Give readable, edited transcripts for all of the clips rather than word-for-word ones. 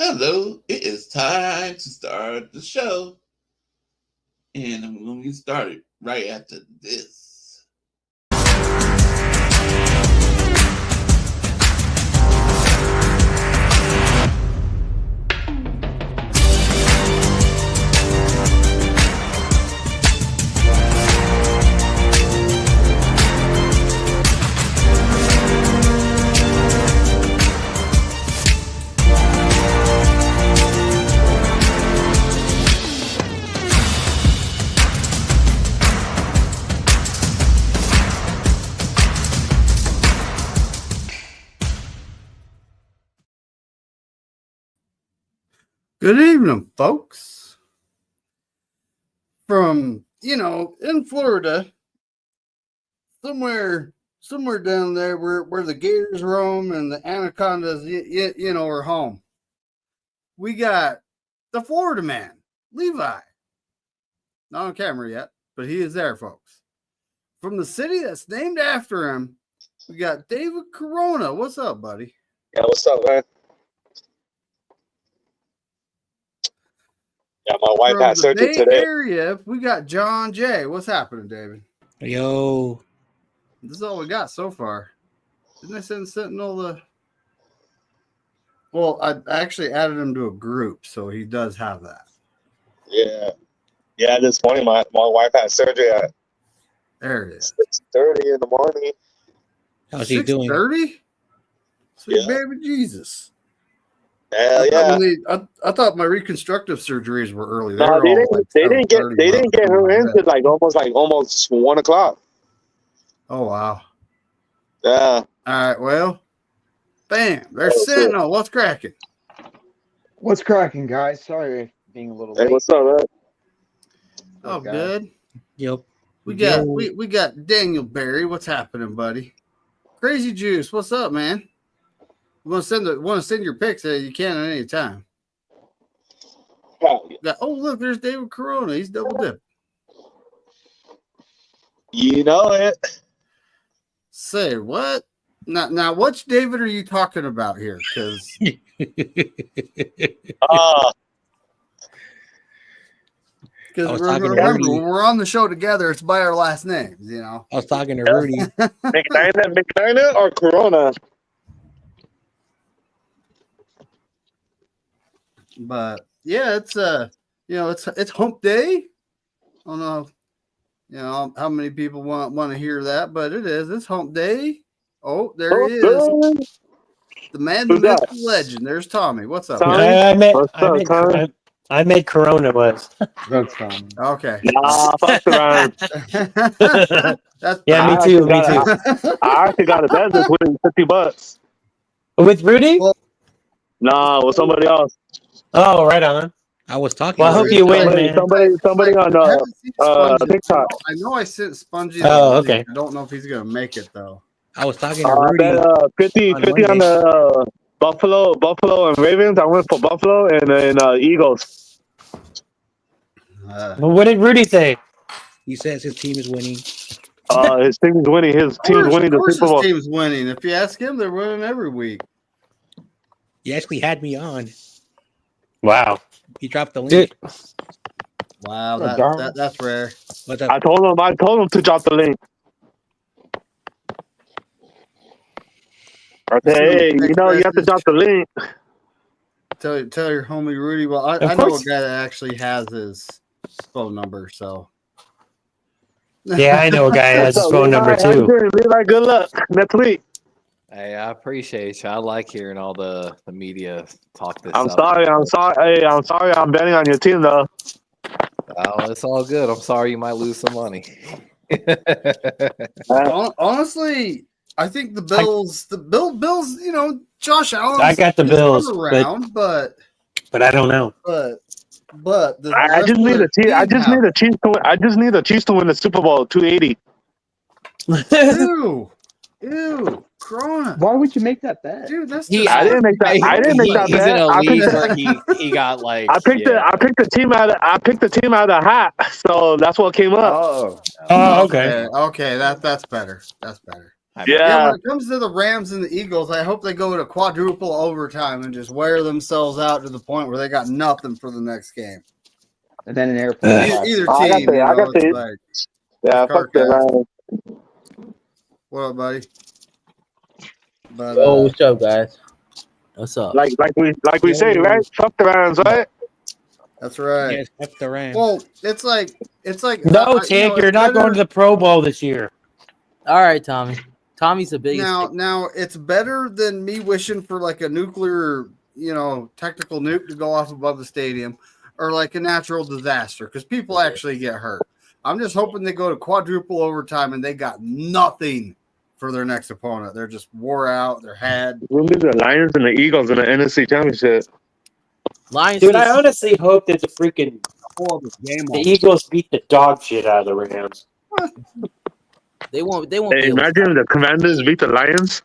Hello, it is time to start the show. And I'm going to get started right after this. Good evening, folks. From, in Florida, somewhere down there where the gators roam and the anacondas, are home. We got the Florida man, Levi. Not on camera yet, but he is there, folks. From the city that's named after him, we got David Corona. What's up, buddy? Yeah, what's up, man? Yeah, my wife had surgery today. Area, we got John J. What's happening, David? Yo. This is all we got so far. Didn't I send Sentinel the... Well, I actually added him to a group, so he does have that. Yeah. This morning my wife had surgery at There it is. 6:30 in the morning. How's he doing? 6:30? Sweet Yeah. baby Jesus. Hell yeah. I thought my reconstructive surgeries were early. No, they didn't get her in till almost 1 o'clock. Oh wow. Yeah. All right, well. Bam. There's Sentinel. What's cracking? What's cracking, guys? Sorry for being a little late. Hey, what's up, man? Oh, Okay. good. Yep. We got Daniel Barry. What's happening, buddy? Crazy Juice. What's up, man? You want to send your pics? You can at any time. Oh, look, there's David Corona. He's double dipped. You know it. Say what? Now, which David are you talking about here? Because remember, when we're on the show together, it's by our last names, I was talking to Rudy. McDina or Corona? But yeah, it's it's hump day. I don't know, how many people want to hear that, but it is. It's hump day. Oh, there he is. The man, the myth, the legend. There's Tommy. What's up? I made Corona was. That's fine. Okay. Nah, fuck around. Yeah, me too. I actually got a bet this winning $50. With Rudy? Well, Nah, with somebody else. Oh, right on. I was talking. Well, I hope you win, man. Somebody on TikTok. I know I sent Spongy. Oh, okay. I don't know if he's gonna make it though. I was talking to Rudy. 50 on the Buffalo and Ravens. I went for Buffalo and then Eagles. Well, what did Rudy say? He says his team is winning. His team is winning. His team's winning the Super Bowl. His team's winning. If you ask him, they're winning every week. He actually had me on. Wow. He dropped the link. Dude. Wow, that's rare. But I told him to drop the link. I said, hey, you have to drop the link. Tell your homie Rudy. Well, I know a guy that actually has his phone number, so. Yeah, I know a guy that has his phone number too. Levi, good luck next week. Hey, I appreciate you. I like hearing all the media talk this. I'm sorry. Hey, I'm sorry. I'm betting on your team though. Oh, it's all good. I'm sorry you might lose some money. Honestly, I think the Bills, Josh Allen. I got the Bills, around, but I don't know. But I just need the Chiefs to win the Super Bowl 280. Ew, Corona. Why would you make that bet? Dude, that's I didn't make that. I didn't make that he's bet. in a league where he got like. I picked the team out of the hat, so that's what came up. Oh, Oh, okay. Okay, that's better. That's better. Yeah, when it comes to the Rams and the Eagles, I hope they go to quadruple overtime and just wear themselves out to the point where they got nothing for the next game. And then an airplane. Either I got team, the- I got it's the- like, Yeah, car fuck the crash. Lions. What up, buddy? But Oh, what's up, guys? What's up? Like we say, right? Fuck the Lions, right? that's right. Yes, F the Rams. Well, it's like No, Tick, you're not going to the Pro Bowl this year. All right, Tommy. Tommy's the biggest. now it's better than me wishing for like a nuclear, technical nuke to go off above the stadium, or like a natural disaster because people actually get hurt. I'm just hoping they go to quadruple overtime and they got nothing for their next opponent. They're just wore out. They're had. We'll be the Lions and the Eagles in the NFC Championship. Lions. Dude, I honestly hope that the Game Eagles beat the dog shit out of the Rams. They won't. They won't. Hey, be able to- imagine the Commanders beat the Lions.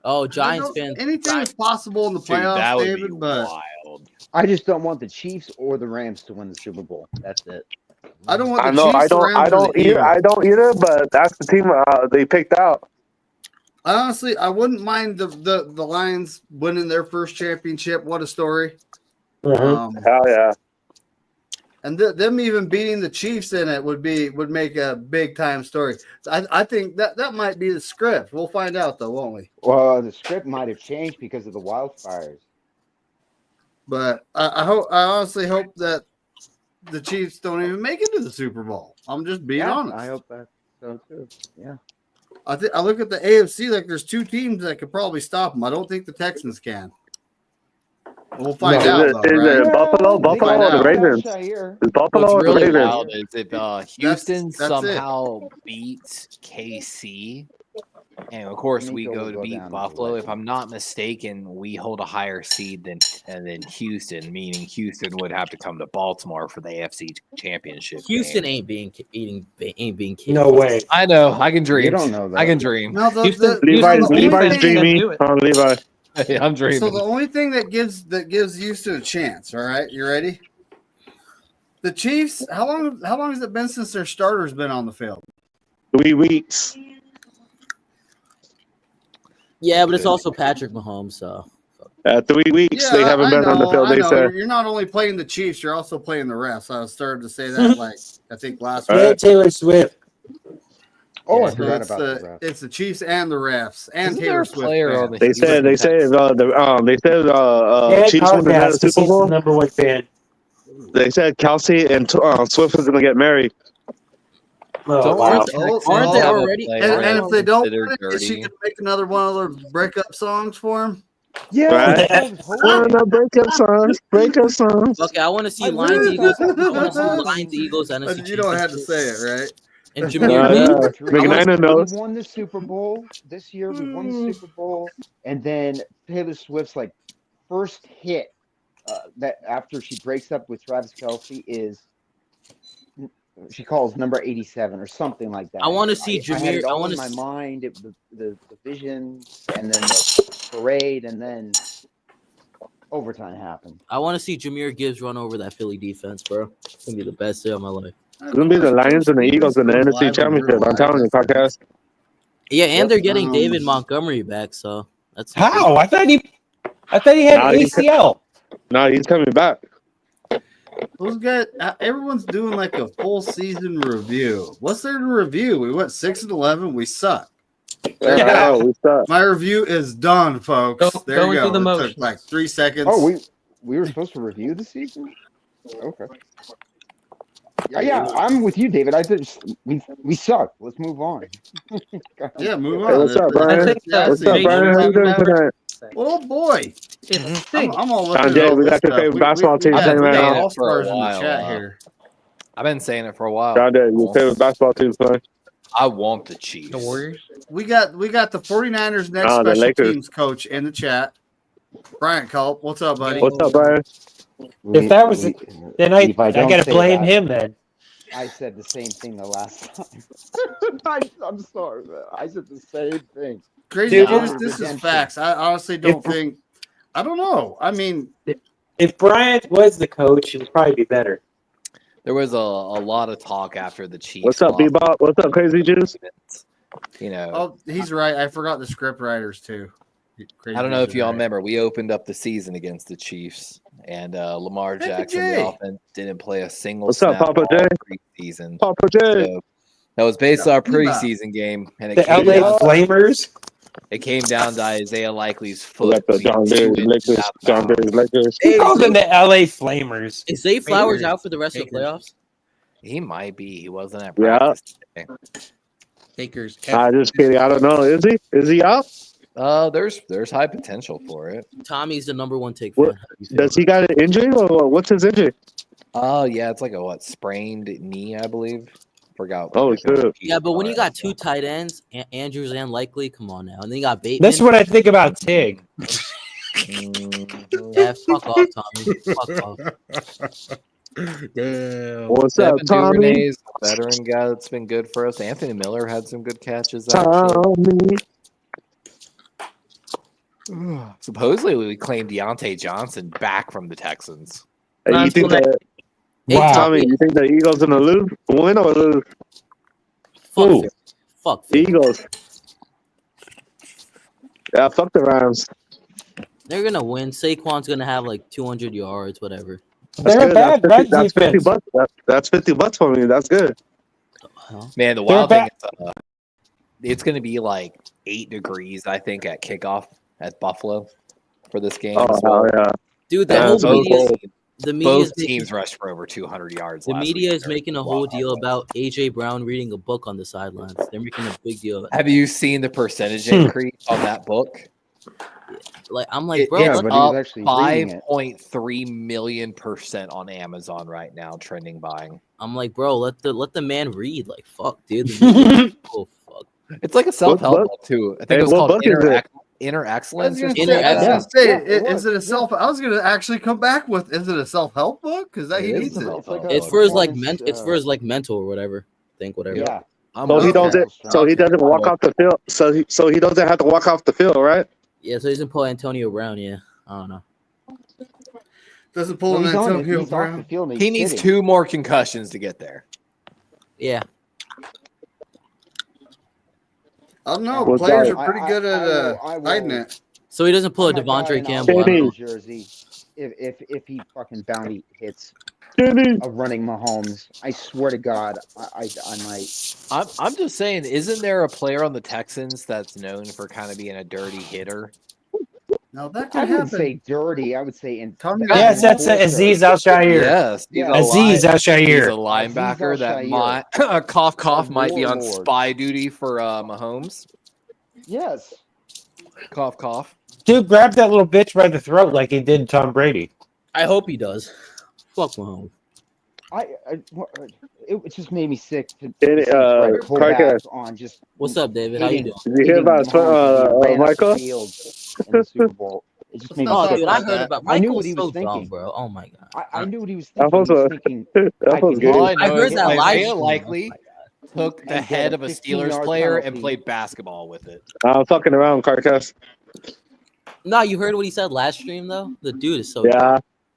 Oh, Giants fans. Anything is possible in the Dude, playoffs, that would be David. But wild. I just don't want the Chiefs or the Rams to win the Super Bowl. That's it. I don't want the I know. Chiefs, I the Rams, or don't the either. Eagles. I don't either. But that's the team they picked out. Honestly, I wouldn't mind the Lions winning their first championship. What a story! Hell yeah. And them even beating the Chiefs in it would make a big time story. So I think that might be the script. We'll find out though, won't we? Well, the script might have changed because of the wildfires. But I honestly hope that the Chiefs don't even make it to the Super Bowl. I'm just being honest. I hope that's so too. Yeah. I look at the AFC like there's two teams that could probably stop them. I don't think the Texans can. We'll find out. Though, right? Buffalo or the Ravens? Is Buffalo What's or the really Ravens? wild is if Houston that's it. somehow beats KC, and of course we Nico go will to go beat down Buffalo. anyway. If I'm not mistaken, we hold a higher seed than Houston, meaning Houston would have to come to Baltimore for the AFC Championship. Houston game. ain't being kidding. No way. I know. I can dream. You don't know that. I can dream. No, Levi's Houston- dreamy. Levi. I'm dreaming. So the only thing that gives Houston a chance, all right, you ready? The Chiefs, how long has it been since their starter's been on the field? 3 weeks. Yeah, but it's also Patrick Mahomes. So 3 weeks. They haven't been on the field. I They know. said. You're not only playing the Chiefs, you're also playing the refs. I was starting to say that like I think last All week. right. Taylor Swift. Oh, I So forgot it's about the the ref. it's the Chiefs and the refs and Isn't there Taylor a Swift. player fans. on the They said Houston Chiefs won the This Super is Bowl. the number one fan. They said Kelsey and Swift is gonna get married. Oh, Don't wow. Aren't they already- And if they don't, considered win it, is she dirty? gonna make another one of their breakup songs for him? Yeah. Right? that was horrible. Breakup songs. Breakup songs. okay, I want to see I Lions really Eagles. I thought that want to see was Lions Eagles. And But you don't have to say it, right? And Yeah, Jameer yeah. Gibbs. McNina knows. We won the Super Bowl this year. We won the Super Bowl, and then Taylor Swift's like first hit that after she breaks up with Travis Kelce is she calls number 87 or something like that. I want to see I had Jameer. it I all want in to. my mind. The visions, and then the parade, and then overtime happened. I want to see Jameer Gibbs run over that Philly defense, bro. It's gonna be the best day of my life. It's gonna be the Lions and the Eagles in the NFC Championship. I'm telling you, podcast. Yeah, and they're getting Um, David Montgomery back, so that's How? I thought he had Nah, ACL. No, he's coming back. Those guys, everyone's doing like a full season review. What's there to review? We went 6-11. We suck. Yeah, we suck. My review is done, folks. There you going go. through the It motions. took like 3 seconds. Oh, we were supposed to review the season. Okay. Yeah, I'm with you, David. I think we suck. Let's move on. Yeah, move on. Hey, what's up, Brian? I think that- What's up, Brian? How you doing tonight? Oh boy, It's I'm all looking John at all we this got your stuff. favorite basketball team we saying right got now. all For a stars in the while, chat here. I've been saying it for a while. John your favorite basketball team playing? I want the Chiefs. the Warriors. We got the 49ers next Ah, the special Lakers. teams coach in the chat. Brian Culp, what's up, buddy? What's up, Brian? If that was it, then I don't gotta say blame that. him then. I said the same thing the last time. I'm sorry, man. I said the same thing. Crazy Dude, news. This is redemption. facts. I honestly don't think. I don't know. I mean, If Bryant was the coach, it would probably be better. There was a lot of talk after the Chiefs. What's up, lost. Bebop? What's up, Crazy Juice? You know, Oh, he's right. I forgot the script writers too. I don't know if y'all remember, we opened up the season against the Chiefs, and Lamar Papa Jackson, J. the offense, didn't play a single What's up, snap Papa all J? preseason. Papa J. So that was based on our Levi. preseason game, and it The came, LA down, Flamers. it came down to Isaiah Likely's We foot. got the being John 2 Barry inches Lakers. out of John bounds. Barry Lakers. He Hey, calls them the LA Flamers. Is Zay Flowers Fakers. out for the rest of the Fakers. playoffs? He might be. He wasn't at Yeah. practice today. Takers. Just kidding. I don't know. Is he? Is he out? There's high potential for it. Tommy's the number one take What- fan. How do you feel? Does he got an injury or what? What's his injury? Oh yeah, it's like a sprained knee, I believe. Forgot. Oh, shit. Yeah, but when you got two tight ends, Andrews and Likely, come on now, and then you got Bateman. That's what I think about Tig. Yeah, fuck off, Tommy. Fuck off. Damn. What's up, Devin Tommy? Duvernay's a veteran guy that's been good for us. Anthony Miller had some good catches. Actually. Tommy. Supposedly, we claimed Deontay Johnson back from the Texans. Hey, you think that? Hey, Wow. Tommy, you think the Eagles gonna lose, win or lose? Fuck Who? Phil. Fuck The Phil. Eagles. Yeah, fuck the Rams. They're gonna win. Saquon's gonna have like 200 yards, whatever. They're a bad That's run that's 50 defense. bucks. That's $50 for me. That's good. Huh? Man, the They're wild thing back. is it's going to be like 8 degrees, I think, at kickoff at Buffalo for this game. Oh, as well. hell yeah. Dude, the Yeah, whole so media, cold. the media Both is making, teams rushed for over 200 yards. the last media week. is making a whole deal about AJ Brown reading a book on the sidelines. They're making a big deal of it. Have you seen the percentage increase on that book? Like, I'm like, bro, It's but he let, was up actually reading it. 5.3 million% on Amazon right now, trending buying. I'm like, bro, let the man read. Like, fuck, dude. The media- oh, fuck. It's like a self-help book? book too. I think Hey, it was what called book is it? Inner I was Excellence. gonna or say, something like I was that. gonna say, Yeah, it is it a self? I was gonna actually come back with, is it a self-help book? Because It he is needs a it. self-help It's like a It's for his like performance, it's for his like mental or whatever. Think whatever. Yeah. I'm So he with Okay. that. doesn't. So he doesn't walk off the field. So he doesn't have to walk off the field, right? Yeah, so he's gonna pull Antonio Brown. Yeah, I don't know. Doesn't pull No, an he's on it. Antonio He's off the Brown. field. and He he's needs sitting. 2 more concussions to get there. Yeah, I don't know. What's Players that? are pretty good at I will- hiding it. so he doesn't pull a I'm a guy Devontae in Campbell. Alabama I don't know. jersey. If he fucking bounty hits Jimmy. a running Mahomes, I swear to God, I might. I'm just saying, isn't there a player on the Texans that's known for kind of being a dirty hitter? Now that I could wouldn't happen. say dirty. I would say in. Tommy- Yes, that's Aziz Al-Shire. Yes, he's Yeah. a Aziz He's a Al-Shire. linebacker that Al-Shire. might cough might be on Warlord. spy duty for Mahomes. Yes. Cough. Dude, grab that little bitch by the throat like he did Tom Brady. I hope he does. Fuck Mahomes. It just made me sick to Any, pull back Carter. on just. What's up, David? How you hating- doing? Did you hear hating about Mahomes as he ran up Michael? the field in the Super Bowl? It just made me Oh, sick. dude, I about heard that. about I knew Michael's what he was so dumb, thinking. bro. Oh my god. I knew what he was That thinking. was He was a- thinking, That I was can good. do All it. I I know heard is that live Isaiah stream. Likely took the And head get of a a Steelers 15-yard player and penalty. played basketball with it. I'm fucking around, Carcass. No, you heard what he said last stream though. The dude is so Yeah,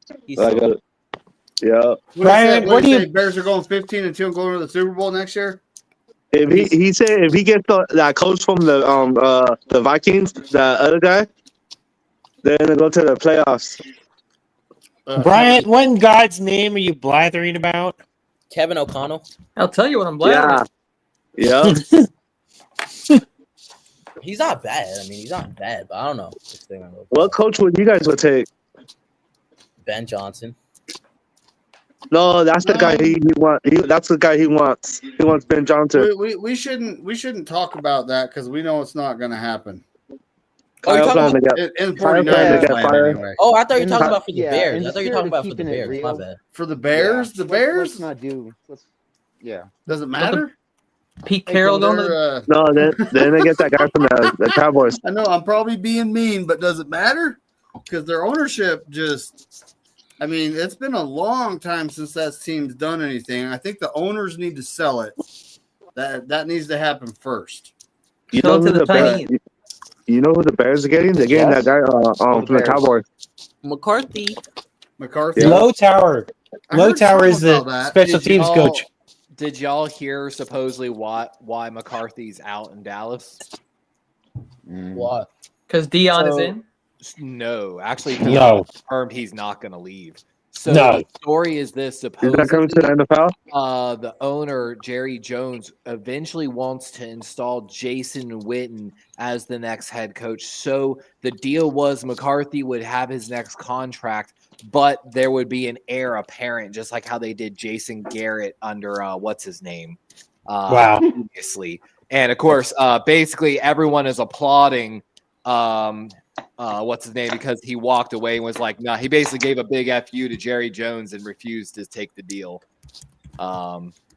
dumb. He's like so yeah. Brian, what do you- Bears are going 15-2 and going to the Super Bowl next year? If he said if he gets that coach from the Vikings, that other guy, they're gonna go to the playoffs. Brian, what in God's name are you blathering about? Kevin O'Connell. I'll tell you what I'm glad. Yeah, yeah. He's not bad. I mean, he's not bad, but I don't know. What coach would you guys would take? Ben Johnson. No, that's the guy he wants. That's the guy he wants. He wants Ben Johnson. We shouldn't talk about that because we know it's not going to happen. Oh, you're Kyle's talking gonna about, get In Kyle's 49ers gonna get land fired. anyway. oh, I thought you were In talking the- about for the yeah, Bears. in I the thought you were spirit talking of about for the keeping it Bears. My real. bad. For the Bears, Yeah, the Bears Let's not do. Yeah. does it matter? Pete Carroll going to the No, then they get that guy from the Cowboys. I know I'm probably being mean, but does it matter? Because their ownership just, I mean, it's been a long time since that team's done anything. I think the owners need to sell it. That needs to happen first. You Sell know to who the the Bears? Chinese. You know who the Bears are getting? They're getting Yes. that guy from the Bears. Cowboys. McCarthy. McCarthy. Yeah. Low Tower. I Low heard Tower is something the about that. special Did you- teams coach. Did y'all hear supposedly why McCarthy's out in Dallas? What? Because Dion is So- in. No, actually, No. confirmed he's not going to leave. So No. the story is this: Is that coming to supposedly, the NFL? the owner Jerry Jones eventually wants to install Jason Witten as the next head coach. So the deal was McCarthy would have his next contract, but there would be an heir apparent, just like how they did Jason Garrett under what's his name, Wow. previously. And of course, basically everyone is applauding. What's his name? Because he walked away and was like, "No." He basically gave a big FU to Jerry Jones and refused to take the deal.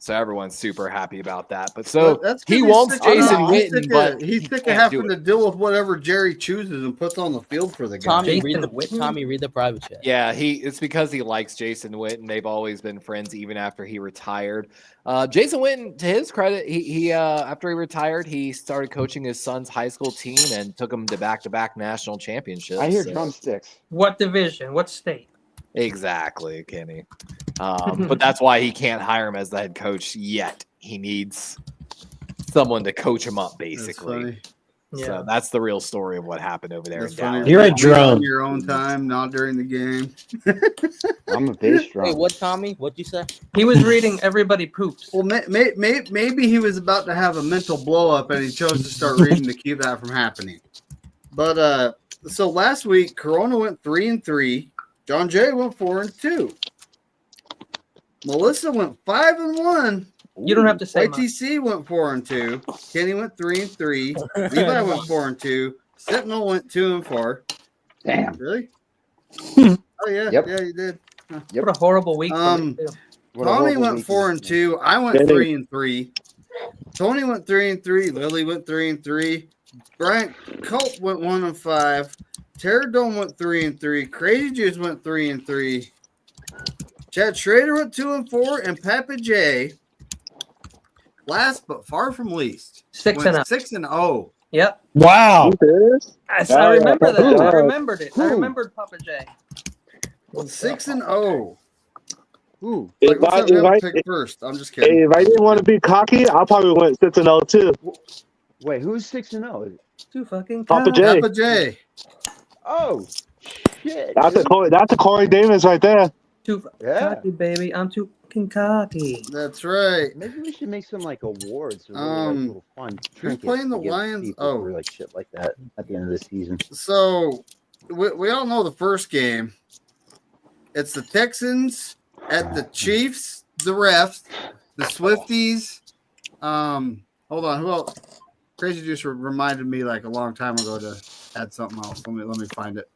So everyone's super happy about that. But so That's 'cause he he's wants sick of- Jason he's Witten, sick but of, he's he sick of can't having do to it. deal with whatever Jerry chooses and puts on the field for the guy. Tommy, Jason read the Witten? Tommy, read the private chat. Yeah, it's because he likes Jason Witten. They've always been friends even after he retired. Jason Witten, to his credit, he after he retired, he started coaching his son's high school team and took him to back-to-back national championships. I hear So- drumsticks. What division? What state? Exactly, Kenny. But that's why he can't hire him as the head coach yet. He needs someone to coach him up, basically. Yeah. So that's the real story of what happened over there That's in funny. Dallas. You're a Read drone. on your own time, not during the game. I'm a bass drum. Wait, what, Tommy? What'd you say? He was reading Everybody Poops. Well, maybe he was about to have a mental blow up and he chose to start reading to keep that from happening. But so last week, Corona went 3-3. John Jay went 4-2. Melissa went 5-1. You don't have to say much. YTC went 4-2. Kenny went 3-3. Levi went 4-2. Sentinel went 2-4. Damn. Really? Oh yeah, Yep. yeah, you did. What a horrible week. For me, too. What a Tommy horrible went weekend. 4-2. I went Yeah. 3-3. Tony went 3-3. Lily went 3-3. Bryant Colt went 1-5. Terradome went 3-3. Crazy Juice went 3-3. Chad Schrader went 2-4, and Papa J, last but far from least, 6-0. 6-0. Yep. Wow. I remember that. I Ooh. remembered it. I Ooh. remembered Papa J. 6-0. Ooh. Like, If let's I, have him if, I, pick first. I'm just kidding. if I didn't want to be cocky, I probably went 6-0 too. Wait, who's 6-0? Too fucking Papa cocky. J. Papa J. Oh, shit. That's a dude. Corey Davis right there. Too fucking Yeah. cocky, baby. I'm too fucking cocky. That's right. Maybe we should make some like awards or really, Um, little fun. who's trinkets playing the to give Lions? people Oh. for, like shit like that at the end of the season. So we all know the first game. It's the Texans at the Chiefs, the refs, the Swifties. Hold on, who else? Crazy Juice reminded me like a long time ago to add something else. Let me find it.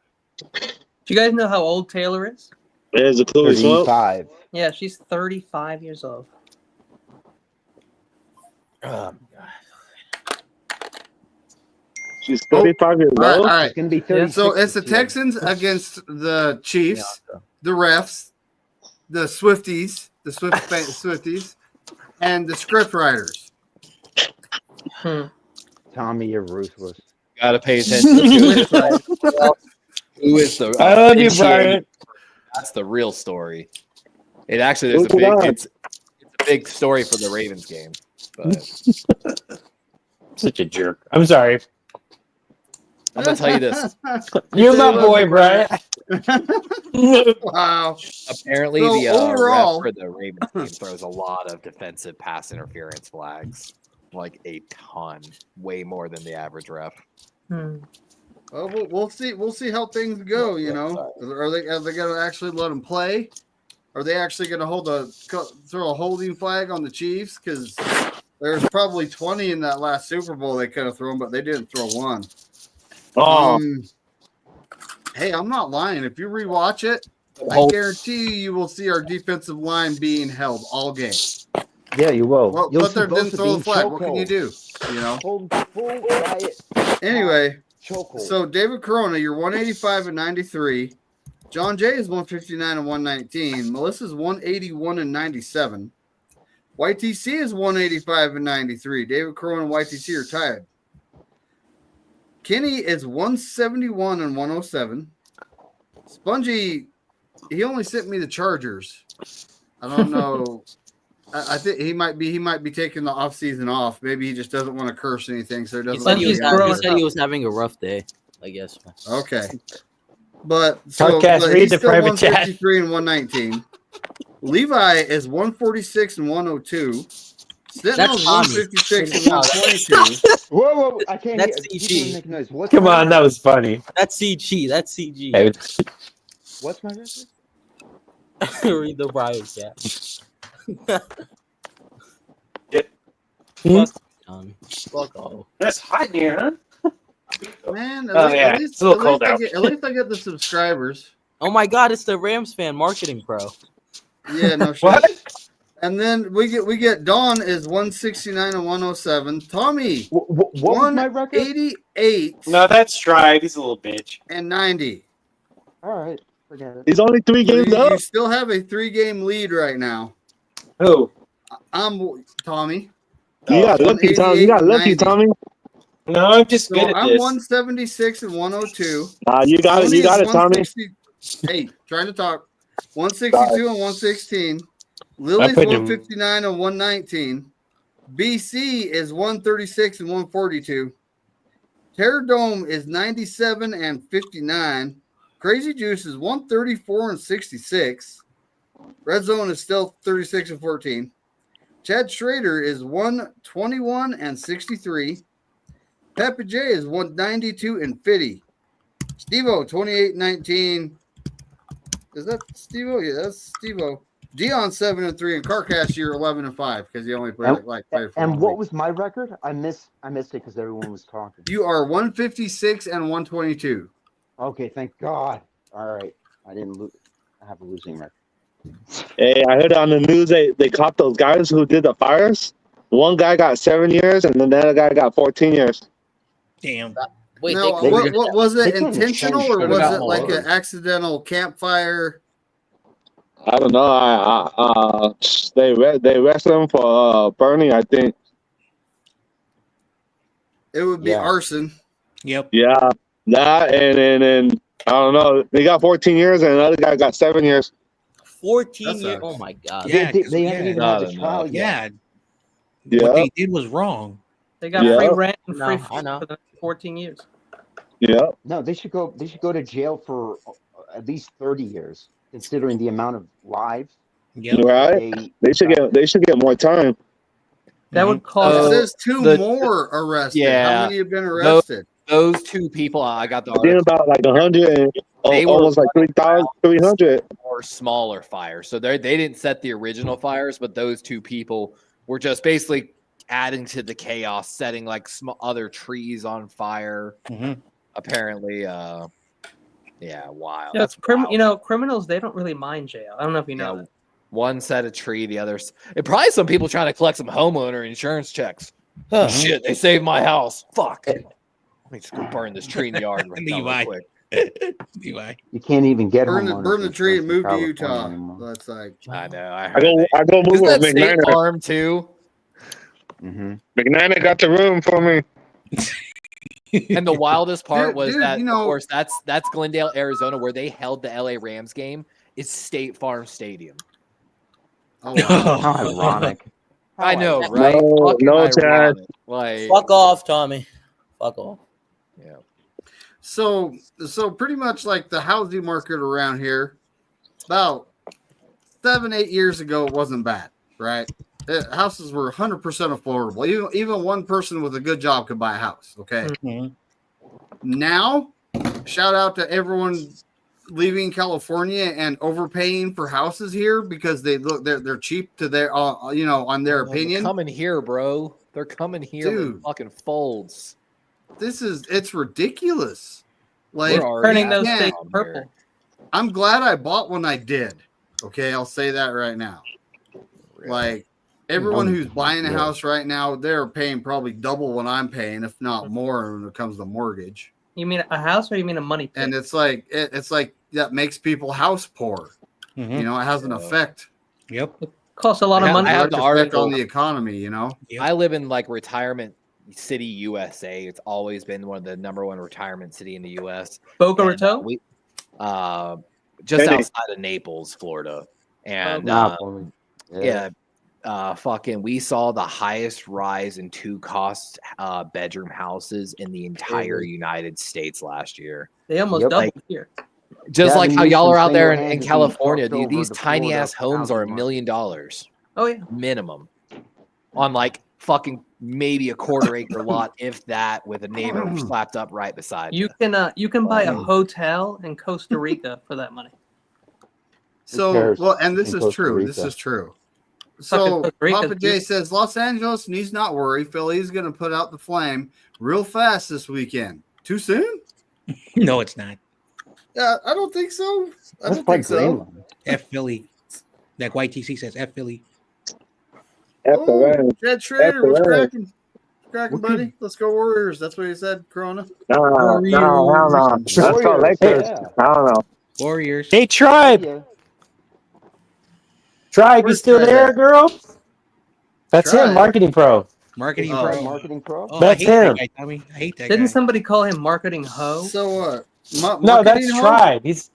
Do you guys know how old Taylor is? There's a clue as well. 35. Yeah, she's 35 years old. She's 35 years All right, all old. right. It's gonna be 36. So it's the this year. Texans against the Chiefs, the refs, the Swifties, Swifties, and the script writers. Tommy, you're ruthless. Got to pay attention to it. Who is the? I love you, officiating? Brian. That's the real story. It actually there's a big. It's a big story for the Ravens game. But Such a jerk. I'm sorry. I'm gonna tell you this. You're my boy, Brian. Wow. Apparently, So the overall- ref for the Ravens game throws a lot of defensive pass interference flags, like a ton, way more than the average ref. Hmm. Well, we'll see. We'll see how things go. You know, are they going to actually let them play? Are they actually going to throw a holding flag on the Chiefs? Because there's probably 20 in that last Super Bowl they could have thrown, but they didn't throw one. Oh, Hey, I'm not lying. If you rewatch it, I Hold- guarantee you will see our defensive line being held all game. Yeah, you will. Well, You'll but see they both didn't of throw the being flag. What can you chokeholds. do? You know. Hold full quiet. Anyway, Chokehold. so David Corona, you're 185 and 93. John Jay is 159 and 119. Melissa's 181 and 97. YTC is 185 and 93. David Corona and YTC are tied. Kenny is 171 and 107. Spongy, he only sent me the Chargers. I don't know. I think he might be taking the off season off. Maybe he just doesn't want to curse anything, so he He doesn't. said want he to was, be on he here. said he was having a rough day, I guess. Okay. But so Podcast, but read he's the still private chat. 153 and 119. Levi is 146 and 102. Sentinel's Tommy. 156 and No, 122. Whoa! I can't hear. That's People CG. make noise. What's Come my on, that was funny. That's CG. That's CG. Hey, What's my record? Read the riot chat. Hmm? Fuck, Tommy. Fuck off. That's hot in here, huh? Man, Oh, yeah. at least, It's a little cold I out. get, at least I get the subscribers. Oh my God! It's the Rams fan marketing pro. Yeah, no shit. What? And then we get Dawn is 169 and 107. Tommy, What was my record? 188 No, that's Stride. He's a little bitch. and 90. All right, forget it. He's only 3 So games you up. still have a 3-game lead right now. Who? I'm Tommy. You got lucky, Tommy. You got lucky, 90. Tommy. No, I'm just So good at I'm this. 176 and 102. You got it. Tony You got is it, Tommy. 160 Hey, trying to talk. 162 and 116. Lily's put him- 159 and 119. BC is 136 and 142. Terror Dome is 97 and 59. Crazy Juice is 134 and 66. Red Zone is still 36 and 14. Chad Schrader is 121 and 63. Peppa J is 192 and 50. Steve-O, 28-19. Is that Steve-O? Yeah, that's Steve-O. Dion 7 and 3, and Carcass you're 11 and 5 because you only played played for And 1 what week. was my record? I missed it because everyone was talking. You are 156 and 122. Okay, thank God. All right, I didn't lose. I have a losing record. Hey, I heard on the news they caught those guys who did the fires. One guy got 7 years, and then the other guy got 14 years. Damn. Wait, Now, they, what was it? they couldn't Intentional change or shit was about it like all an accidental campfire? I don't know. They arrested him for burning, I think. It would be Yeah. arson. Yep. Yeah, that and I don't know. They got 14 years, and another guy got 7 years. 14 That years. sucks. Oh my God. Yeah, They haven't even had the trial yet. Yeah. Yeah, What they did was wrong. They got Yeah. free rent and No, free I food know. for the 14 years. yeah. No, they should go. They should go to jail for at least 30 years, considering the amount of lives Yep. Right? They should get more time. That would It cost. says 2 the- more arrested. yeah. How many have been arrested? Those 2 people, I got the I think article, about like 100 and They were almost like 300. or smaller fires. So they didn't set the original fires, but those 2 people were just basically adding to the chaos, setting like other trees on fire. Mhm. Apparently, yeah, wild. Yeah, That's wild. criminals, they don't really mind jail. I don't know if you know Yeah, that. one set a tree, the others. And probably some people trying to collect some homeowner insurance checks. Oh shit! They saved my house. Fuck. Let me just go burn this tree in the yard right now, real Levi. quick. Levi. You can't even get Burn homeowners the tree and move insurance to in Utah. California anymore. That's like I know. I I heard. go move Isn't with that State McNiner. Farm too? Mhm. McNiner got the room for me. And the wildest part was dude, that, you know- of course, that's Glendale, Arizona, where they held the LA Rams game. It's State Farm Stadium. oh, wow. How ironic. I know, No, right? Fucking no, Chad. ironic. Like, Fuck off, Tommy. Fuck off. yeah. So pretty much like the housing market around here, about 7-8 years ago, it wasn't bad, right? Houses were 100% affordable. Even one person with a good job could buy a house. Okay. Mhm. Now, shout out to everyone leaving California and overpaying for houses here because they're cheap to their on their They're opinion. coming here, bro. They're coming here in Dude. fucking folds. It's ridiculous. Like, We're already Turning those down states here. purple. I'm glad I bought when I did. Okay, I'll say that right now. Really. Like, everyone who's buying a Yeah. house right now, they're paying probably double what I'm paying, if not more, when it comes to mortgage. You mean a house or you mean a money pit? And it's like that makes people house poor. Mhm. You know, it has an effect. Yep. Costs a lot of I money. have Direct the effect article. on the economy. You know, Yep. I live in like retirement city, USA. It's always been one of the #1 retirement city in the US. Boca And, Raton? we, just Phoenix. outside of Naples, Florida. And Napoli. yeah, we saw the highest rise in 2-cost bedroom houses in the entire United States last year. They almost Yep. doubled here. Just Gavin like how y'all are out there in single-handedly California, fucked dude. over These the tiny Florida ass homes are $1 housing million Oh yeah. minimum on like fucking maybe a quarter-acre lot, if that, with a neighbor slapped up right beside You can buy a hotel in Costa Rica for that money. So, cares? well, and this In is Costa true. Rica. This is true. Fucking So, Costa Rica's Papa J beautiful. says Los Angeles needs not worry. Philly's going to put out the flame real fast this weekend. Too soon? No, it's not. Yeah, I don't think so. I Let's don't play think so. Greenland. F Philly. Like YTC says, F Philly. Oh, Jed Schrader, what's F-O-N. cracking? Cracking, buddy. Let's go Warriors. That's what he said, Corona. No. Let's go Warriors, Lakers. yeah. I don't know. Warriors. Hey, Tribe. Yeah. Tribe, you Where's still Tribe there, at? girl? That's Tribe. him, Marketing Pro. Marketing Oh. pro. Marketing pro. Oh, That's I hate him. that guy, Tommy. I hate that Didn't guy. somebody call him marketing hoe? So what? No, that's Tribe. He's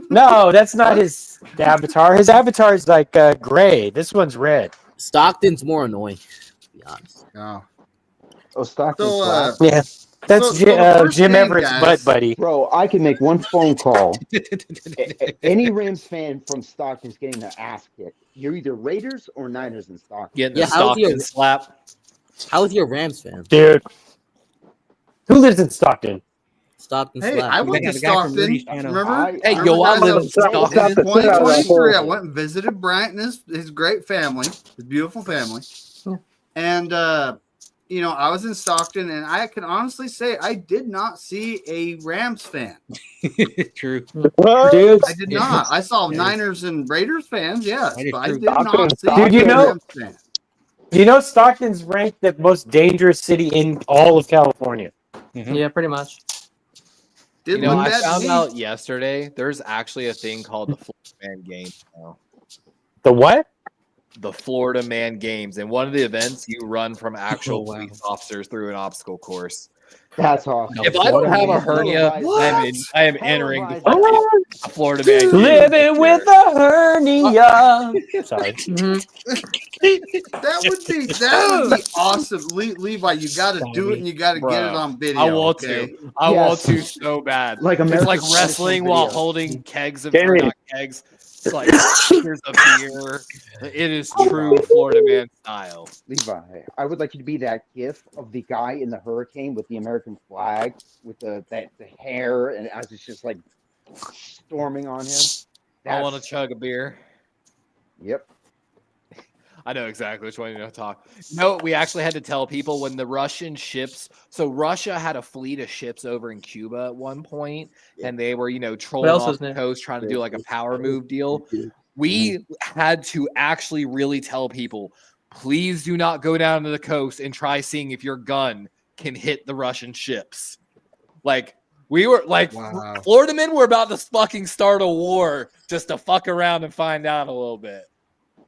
no, that's not his avatar. His avatar is like gray. This one's red. Stockton's more annoying, to be honest. Oh. Oh, Stockton So, Flat. Yeah, that's So the first Jim game, Everett's guys. butt buddy. Bro, I can make one phone call. Any Rams fan from Stockton's getting their ass kicked. You're either Raiders or Niners in Stockton. Getting Yeah, the how's your- Stockton slap. How is your Rams fan? Dude, who lives in Stockton? Stockton Hey, slap. I went to The guy from Stockton. Rudy's channel. Remember? Hey, Remember, yo, I guys, live I in was- Stockton. in 2023, I went and visited Bryant and his great family, his beautiful family. Yeah. And, I was in Stockton, and I can honestly say I did not see a Rams fan. True. Dude, I did not. I saw Yeah. Niners and Raiders fans, yes, That is but I true. did not see Dude, you a know- Rams fan. you know Stockton's ranked the most dangerous city in all of California. Mhm. Yeah, pretty much. Didn't You know, look I bad to found me. out yesterday there's actually a thing called the Florida Man Games now. The what? The Florida Man Games. And one of the events, you run from actual wow. police officers through an obstacle course. That's awesome. If I don't have a hernia, I am entering the Florida Man Games. Living with a hernia. Sorry. That would be awesome. Levi, you got to do it and you got to get it on video. I want okay? to. I want to so bad. Like It's American like Traditional wrestling while Video. holding kegs of Danny. or not kegs. It's like here's a beer. It is true Florida Man style. Levi, I would like you to be that gif of the guy in the hurricane with the American flag with the hair, and as it's just like storming on him. I want to chug a beer. Yep. I know exactly which one you're going to talk. No, we actually had to tell people when the Russian ships. So Russia had a fleet of ships over in Cuba at one point, and they were, trolling else off was the new? coast trying to do like a power move deal. We had to actually really tell people, please do not go down to the coast and try seeing if your gun can hit the Russian ships. Like, we were like, Wow. Florida men were about to fucking start a war just to fuck around and find out a little bit.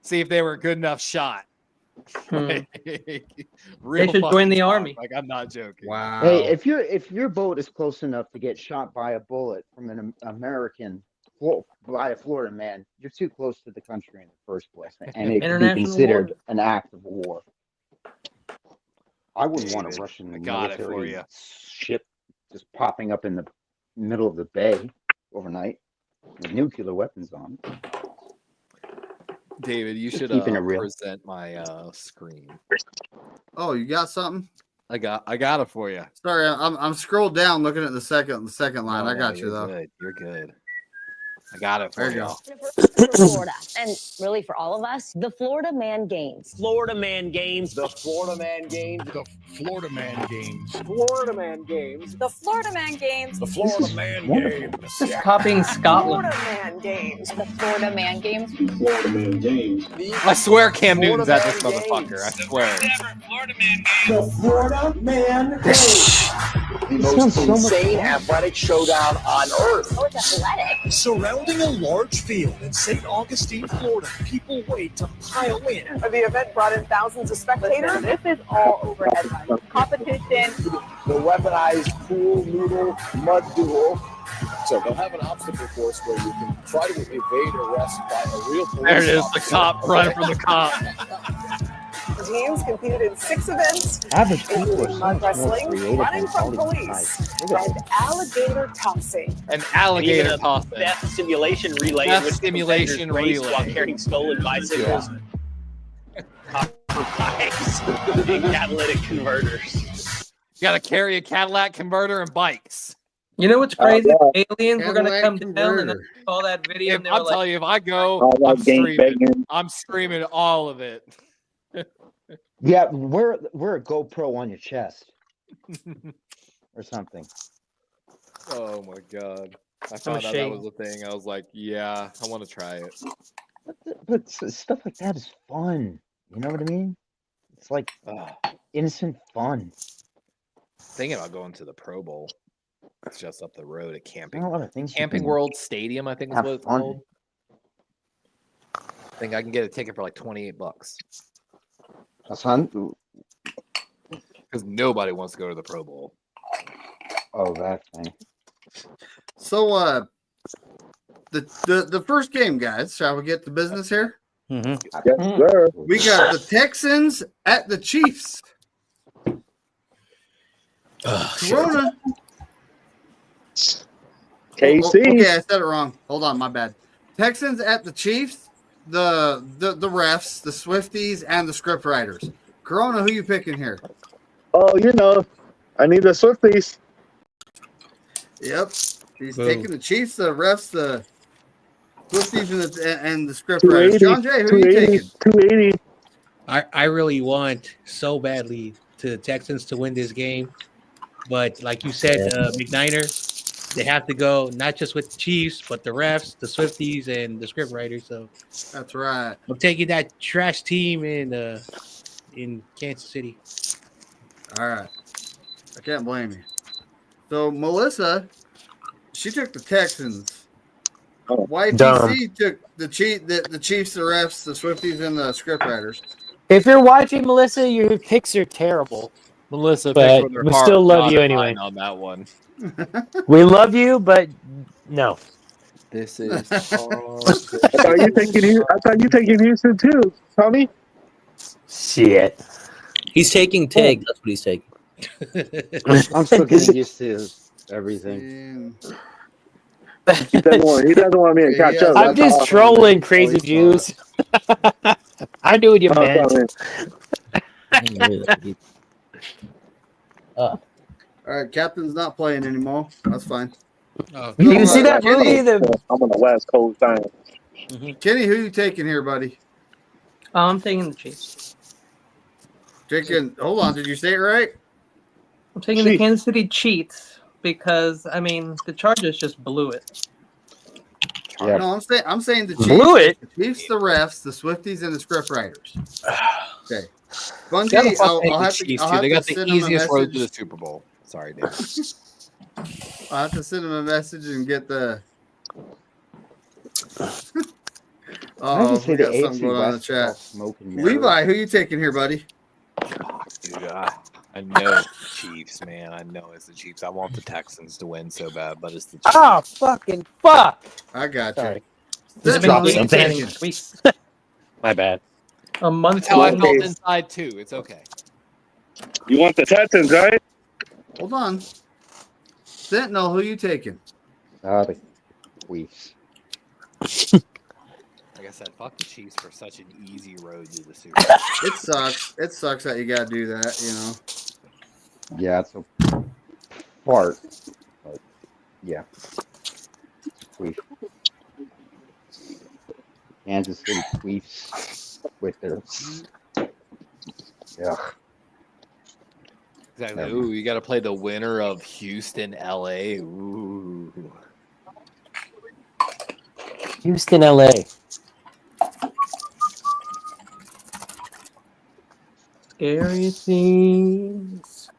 See if they were a good enough shot. Hmm. Real They should fucking join the talk. army. Like, I'm not joking. Wow. Hey, if your boat is close enough to get shot by a bullet from an American, by a Florida man, you're too close to the country in the first place, and it can be International considered an act of war. I wouldn't want a David, Russian I got it for military you. ship just popping up in the middle of the bay overnight with nuclear weapons on. David, you should keeping it real. present my screen. Oh, you got something? I got it for you. Sorry, I'm scrolled down looking at the second line. I got you you're though. Good. You're good. I got it for There you you. go. For Florida, and really for all of us, the Florida Man Games. Florida Man Games. The Florida Man Games. The Florida Man Games. Florida Man Games. The Florida Man Games. The Florida Man Games. This is copying Scotland. Man Games. The Florida Man Games. Florida Man Games. I swear Cam Florida Newton's at this Man motherfucker. Games. I swear. The Florida Man Games. The most insane athletic showdown on earth. Oh, it's athletic. Surrounding a large field in St. Augustine, Florida, people wait to pile in. The event brought in thousands of spectators. This is all overhead competition. The weaponized pool noodle mud duel So they'll have an obstacle course where you can try to evade arrest by a real police There it is, the officer. cop running from the cop. The teams competed in 6 events, Average people are including so mud much more wrestling, creative running than from all these police, guys. Look at and alligator tossing. An alligator Even a tossing. theft simulation relay Theft in which simulation competitors race relay. while carrying stolen bicycles, copper pipes, and catalytic converters. You got to carry a Cadillac converter and bikes. You know what's crazy? Aliens were gonna Cadillac come down and then converter. saw that video and they were I'll tell like, you, if I go, All that I'm game streaming. banging. I'm streaming all of it. Yeah, wear a GoPro on your chest or something. Oh my god! I found out that ashamed. was the thing. I was like, yeah, I want to try it. But stuff like that is fun. You know what I mean? It's like innocent fun. Thinking about going to the Pro Bowl. It's just up the road at Not a lot of things. you Camping can World Stadium, I think is have what it's fun. called. I think I can get a ticket for like $28 That's fun. because nobody wants to go to the Pro Bowl. Oh, that thing. So, the first game, guys. Shall we get to business here? Yes, sir. We got the Texans at the Chiefs. Corona. KC. Okay, I said it wrong. Hold on, my bad. Texans at the Chiefs. The refs, the Swifties, and the script writers. Corona, who you picking here? Oh, you know, I need the Swifties. Yep, he's Boom. taking the Chiefs, the refs, the Swifties, and the script writers. 280, John Jay, who are you 280, taking? 280. I really want so badly to the Texans to win this game, but like you said, McNiner, they have to go not just with the Chiefs, but the refs, the Swifties, and the script writers. So That's right. I'm taking that trash team in Kansas City. All right, I can't blame you. So Melissa, she took the Texans. Oh, YTC took the Chiefs, the refs, the Swifties, and the script writers. If you're watching, Melissa, your picks are terrible. Melissa, But picks with her we heart, still love not you a anyway. nine on that one. We love you, but no. This is. I thought you taking Houston too, Tommy. Shit. He's taking Tig. That's what he's taking. I'm still getting used to everything. He doesn't want me to catch up. I'm That's just all. trolling, crazy Jews. I knew what you meant. All right, Captain's not playing anymore. That's fine. Oh, You see that movie? I'm on the West Coast time. Kenny, who you taking here, buddy? I'm taking the Chiefs. Taking. Hold on, did you say it right? I'm taking the Kansas City Chiefs because I mean the Chargers just blew it. Yeah. No, I'm saying the Chiefs. Blew it? The Chiefs, the refs, the Swifties, and the script writers. Okay. Gotta Bungie, fuck I'll take the have to. Chiefs, I'll too. have They to got the send them a easiest road to the message. Super Bowl. Sorry, Dave. I'll have to send him a message and get the. I Oh, just say we the got something AFC going on in the West is all chat. smoke and mirrors. Levi, who you taking here, buddy? Dude, I know it's the Chiefs, man. I know it's the Chiefs. I want the Texans to win so bad, but it's the Chiefs. Oh, fucking fuck. I got you. Sorry. Just dropped who you something. taking? My bad. A month That's how I ago. felt inside, too. It's okay. You want the Texans, right? Hold on. Sentinel, who you taking? The Chiefs. Like I said, fuck the Chiefs for such an easy road to the Super Bowl. It sucks. It sucks that you got to do that, you know. Yeah, it's a part. But yeah. Chiefs. Kansas City Chiefs with their. Yeah. Exactly. Ooh, you got to play the winner of Houston, LA. Ooh. Houston, LA. Scary things.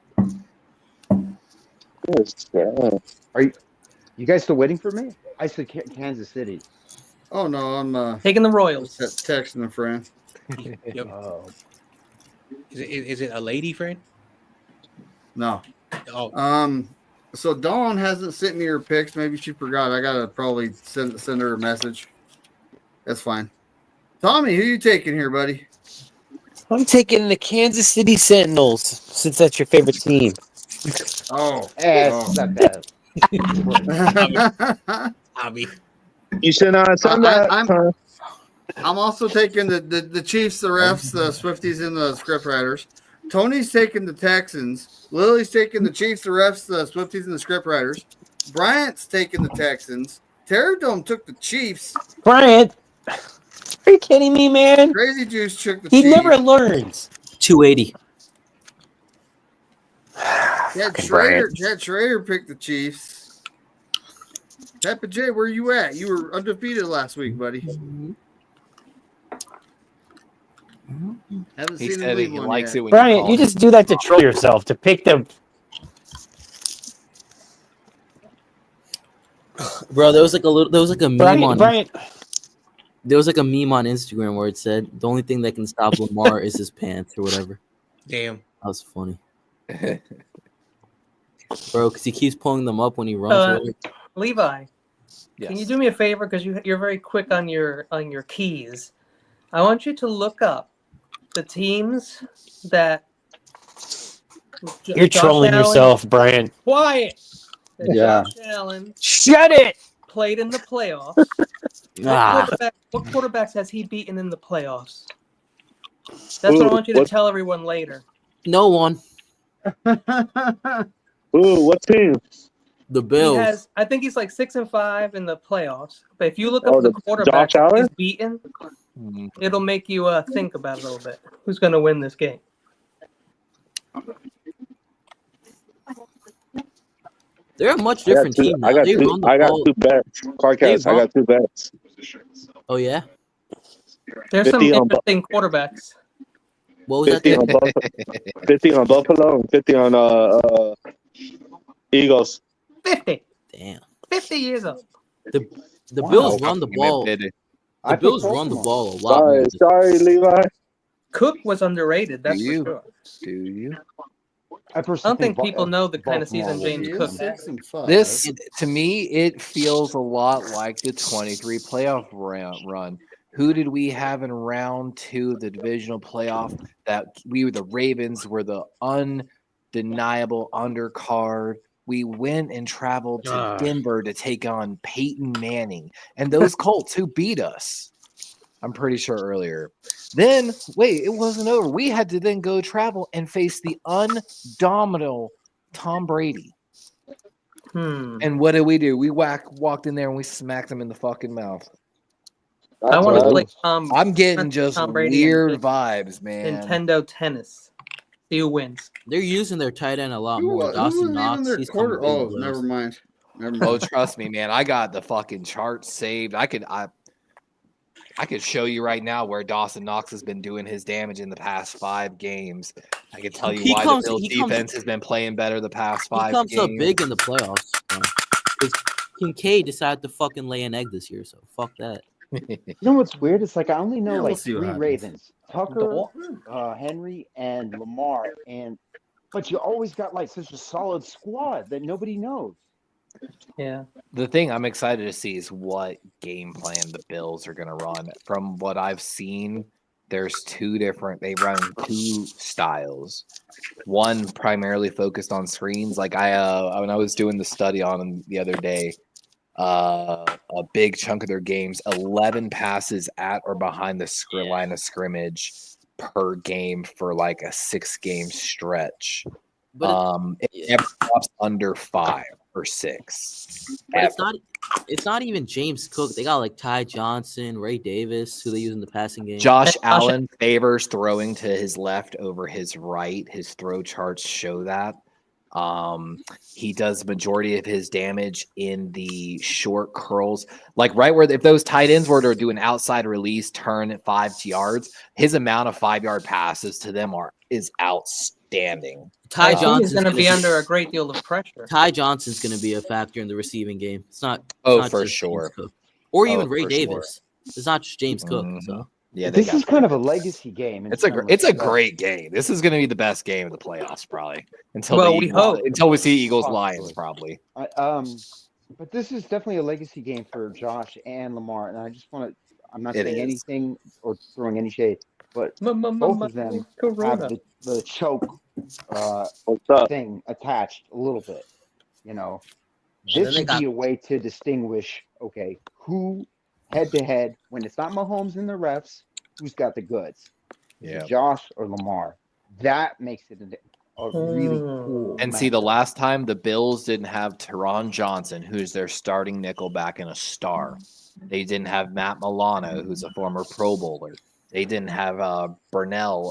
Are you guys still waiting for me? I said Kansas City. Oh, no, I'm Taking the Royals. texting a friend. Yep. Oh. Is it a lady friend? No. Oh, So Dawn hasn't sent me her picks. Maybe she forgot. I gotta probably send her a message. That's fine. Tommy, who you taking here, buddy? I'm taking the Kansas City Sentinels since that's your favorite team. Oh, it's not bad. Hobby. You should not send that. I'm also taking the Chiefs, the refs, the Swifties, and the scriptwriters. Tony's taking the Texans. Lily's taking the Chiefs, the refs, the Swifties, and the scriptwriters. Bryant's taking the Texans. Terradome took the Chiefs. Bryant, are you kidding me, man? Crazy Juice took the He Chiefs. never learns. 280. Chad Schrader picked the Chiefs. Peppa J, where you at? You were undefeated last week, buddy. Haven't He seen said him he leave likes one it when Bryant, you just do that to troll yourself, to pick them. Bro, there was like a meme on Bryant. There was like a meme on Instagram where it said the only thing that can stop Lamar is his pants or whatever. Damn. That was funny. Bro, because he keeps pulling them up when he runs. Levi, can you do me a favor, because you're very quick on your keys? I want you to look up the teams that You're trolling yourself, Brian. Quiet. Yeah. Josh Allen Shut it. played in the playoffs. What quarterbacks has he beaten in the playoffs? That's what I want you to tell everyone later. No one. Ooh, what team? The Bills. I think he's like 6-5 in the playoffs. But if you look up the quarterback Josh Allen? he's beaten, it'll make you think about it a little bit. Who's going to win this game? They're a much different team now. I got They two, run the I got ball. two bets. Carcast, I got two bets. Oh, yeah? There's some 50 on interesting quarterbacks. What was 50 on that? Buffalo, 50 on Buffalo, and 50 on Eagles. 50. Damn. 50 years old. The Bills run the ball. The Bills run the ball a lot. Sorry, Levi. Cook was underrated. That's for sure. Do you? I don't think people know the kind of season James Cook had. This, to me, it feels a lot like the 23 playoff run. Who did we have in round 2, the divisional playoff? That we were the Ravens, were the undeniable undercard. We went and traveled to Denver to take on Peyton Manning and those Colts who beat us. I'm pretty sure earlier. Then, wait, it wasn't over. We had to then go travel and face the undominable Tom Brady. And what did we do? We walked in there and we smacked him in the fucking mouth. I want to play I'm getting just Tom Brady weird and vibes, man. Nintendo Tennis. See who wins. They're using their tight end a lot more. Dawson Knox. He's coming Oh, big never mind. Oh, trust me, man. I got the fucking chart saved. I could show you right now where Dawson Knox has been doing his damage in the past 5 games. I can tell you why the Bills defense has been playing better the past 5 games. He comes up big in the playoffs. Because Kincaid decided to fucking lay an egg this year, so fuck that. You know what's weird? It's like I only know we'll like see what 3 happens. Ravens: Tucker, Henry, and Lamar. But you always got like such a solid squad that nobody knows. Yeah. The thing I'm excited to see is what game plan the Bills are going to run. From what I've seen, there's 2 different. They run 2 styles. One primarily focused on screens. Like when I was doing the study on them the other day, a big chunk of their games, 11 passes at or behind the line of scrimmage per game for like a 6-game stretch. But it never drops under 5 or 6. But it's not even James Cook. They got like Ty Johnson, Ray Davis, who they use in the passing game. Josh Allen favors throwing to his left over his right. His throw charts show that. He does majority of his damage in the short curls, like right where if those tight ends were to do an outside release turn at 5 yards, his amount of 5-yard passes to them is outstanding. Ty Johnson's going to be under a great deal of pressure. Ty Johnson's going to be a factor in the receiving game. It's not. Oh, it's not for just sure. James Cook. Or even Ray for Davis. It's not just James Cook. So Yeah, this is kind of a legacy game. It's a great game. This is going to be the best game of the playoffs, probably until we see Eagles Lions, probably. But this is definitely a legacy game for Josh and Lamar, and I just want to. I'm not saying anything or throwing any shade, but both of them have the choke thing attached a little bit. You know, this would be a way to distinguish. Okay, who head to head when it's not Mahomes and the refs, who's got the goods? Yeah, Josh or Lamar. That makes it a really cool. And see, the last time the Bills didn't have Teron Johnson, who's their starting nickelback and a star. They didn't have Matt Milano, who's a former Pro Bowler. They didn't have Bernard,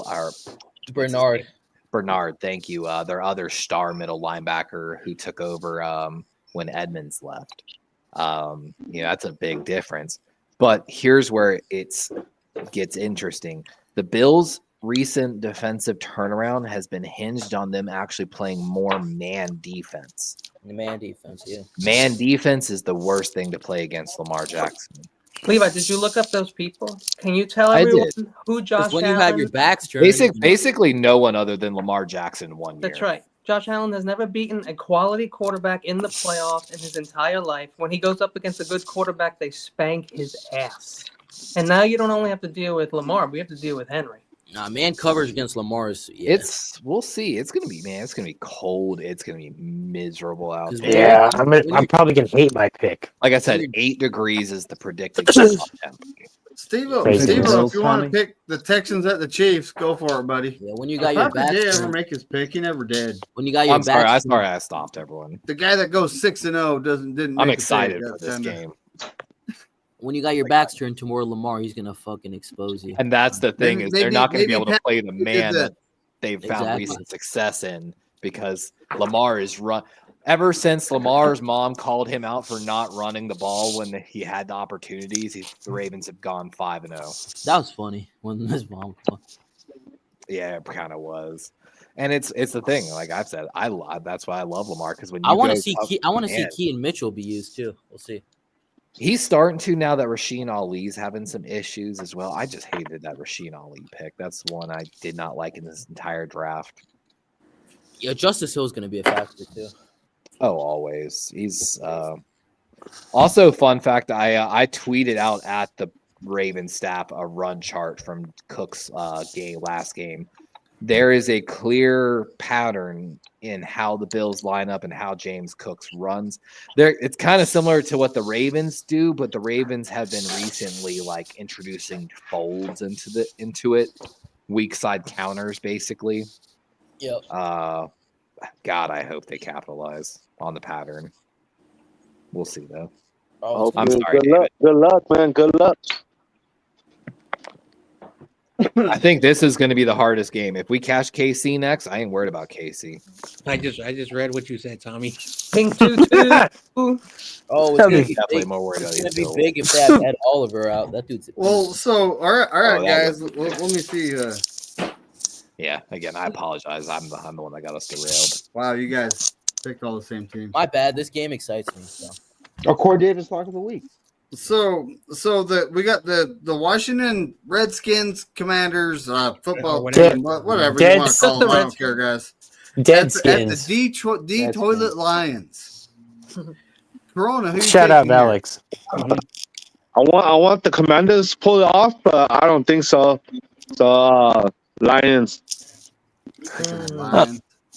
thank you. Their other star middle linebacker who took over when Edmonds left. That's a big difference. But here's where it gets interesting. The Bills' recent defensive turnaround has been hinged on them actually playing more man defense. Man defense, yeah. Man defense is the worst thing to play against Lamar Jackson. Levi, did you look up those people? Can you tell everyone who Josh when Allen? you have your backs turned, basically no one other than Lamar Jackson one year. That's right. Josh Allen has never beaten a quality quarterback in the playoffs in his entire life. When he goes up against a good quarterback, they spank his ass. And now you don't only have to deal with Lamar, but you have to deal with Henry. Nah, man coverage against Lamar is we'll see. It's gonna be cold. It's gonna be miserable out there. Yeah, I'm probably gonna hate my pick. Like I said, 8 degrees is the predicted Steve-O, if you want to pick the Texans at the Chiefs, go for it, buddy. Yeah, when you got your back, did ever make his pick? He never did. When you got your I'm sorry, I stopped everyone. The guy that goes 6-0 didn't. I'm excited for this game. When you got your backs turned to more Lamar, he's gonna fucking expose you. And that's the thing they're not going to be able to play the man that they've found recent success in because Lamar is run. Ever since Lamar's mom called him out for not running the ball when he had the opportunities, the Ravens have gone 5-0. That was funny when his mom called. Yeah, it kind of was. And it's the thing, like I've said, that's why I love Lamar because when I want to see Keaton Mitchell be used too. We'll see. He's starting to now that Rasheen Ali's having some issues as well. I just hated that Rasheen Ali pick. That's one I did not like in this entire draft. Yeah, Justice Hill is going to be a factor too. Oh, always. He's also fun fact. I tweeted out at the Ravens staff a run chart from Cook's last game. There is a clear pattern in how the Bills line up and how James Cooks runs. It's kind of similar to what the Ravens do, but the Ravens have been recently like introducing folds into it, weak side counters basically. Yep. God, I hope they capitalize on the pattern. We'll see though. I'm sorry. Good luck, man. Good luck. I think this is going to be the hardest game. If we catch KC next, I ain't worried about KC. I just read what you said, Tommy. Pink 2-2. Oh, it's definitely more worried about it's gonna be big if they have Ed Oliver out. That dude's all right, guys. Let me see. Yeah, again, I apologize. I'm the one that got us derailed. Wow, you guys picked all the same team. My bad. This game excites me. So. Corey Davis lock of the week. So we got the Washington Redskins Commanders football team, whatever you want to call them. I don't care, guys. At the Detroit Toilet Lions. Corona, shout out Alex. I want the Commanders to pull it off, but I don't think so. So Lions.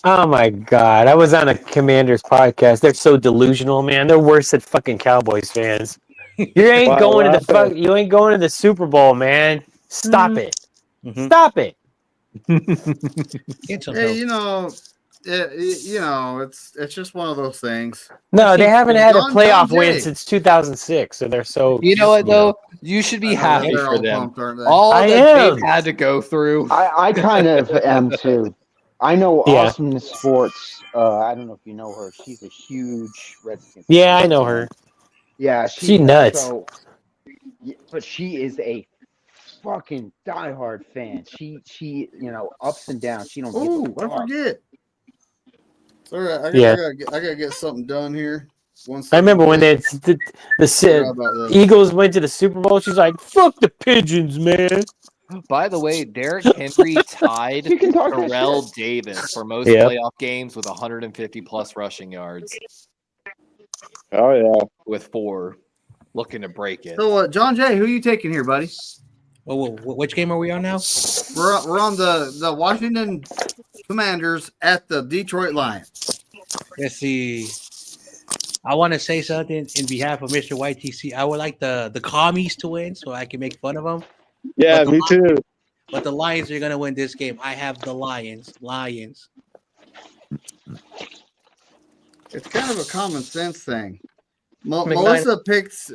Oh my God! I was on a Commanders podcast. They're so delusional, man. They're worse than fucking Cowboys fans. You ain't going to the Super Bowl, man. Stop it. Mm-hmm. Stop it. It's just one of those things. No, they haven't had a playoff win since 2006, so they're so. You know what though? You should be happy for them. All that they've had to go through. I kind of am too. I know Awesome Sports. I don't know if you know her. She's a huge Redskins. Yeah, I know her. Yeah, she's nuts. But she is a fucking diehard fan. She ups and downs. She don't. Oh, I forget. Sorry, I gotta get something done here. I remember when the Eagles went to the Super Bowl. She's like, "Fuck the pigeons, man." By the way, Derrick Henry tied You can talk that Terrell shit. Davis for most Yep. playoff games with 150 plus rushing yards Oh yeah. with 4, looking to break it. So, John Jay, who are you taking here, buddy? Whoa, which game are we on now? We're on the Washington Commanders at the Detroit Lions. Let's see. I want to say something in behalf of Mr. YTC. I would like the commies to win so I can make fun of them. Yeah, me too. But the Lions are going to win this game. I have the Lions. It's kind of a common sense thing. Melissa picks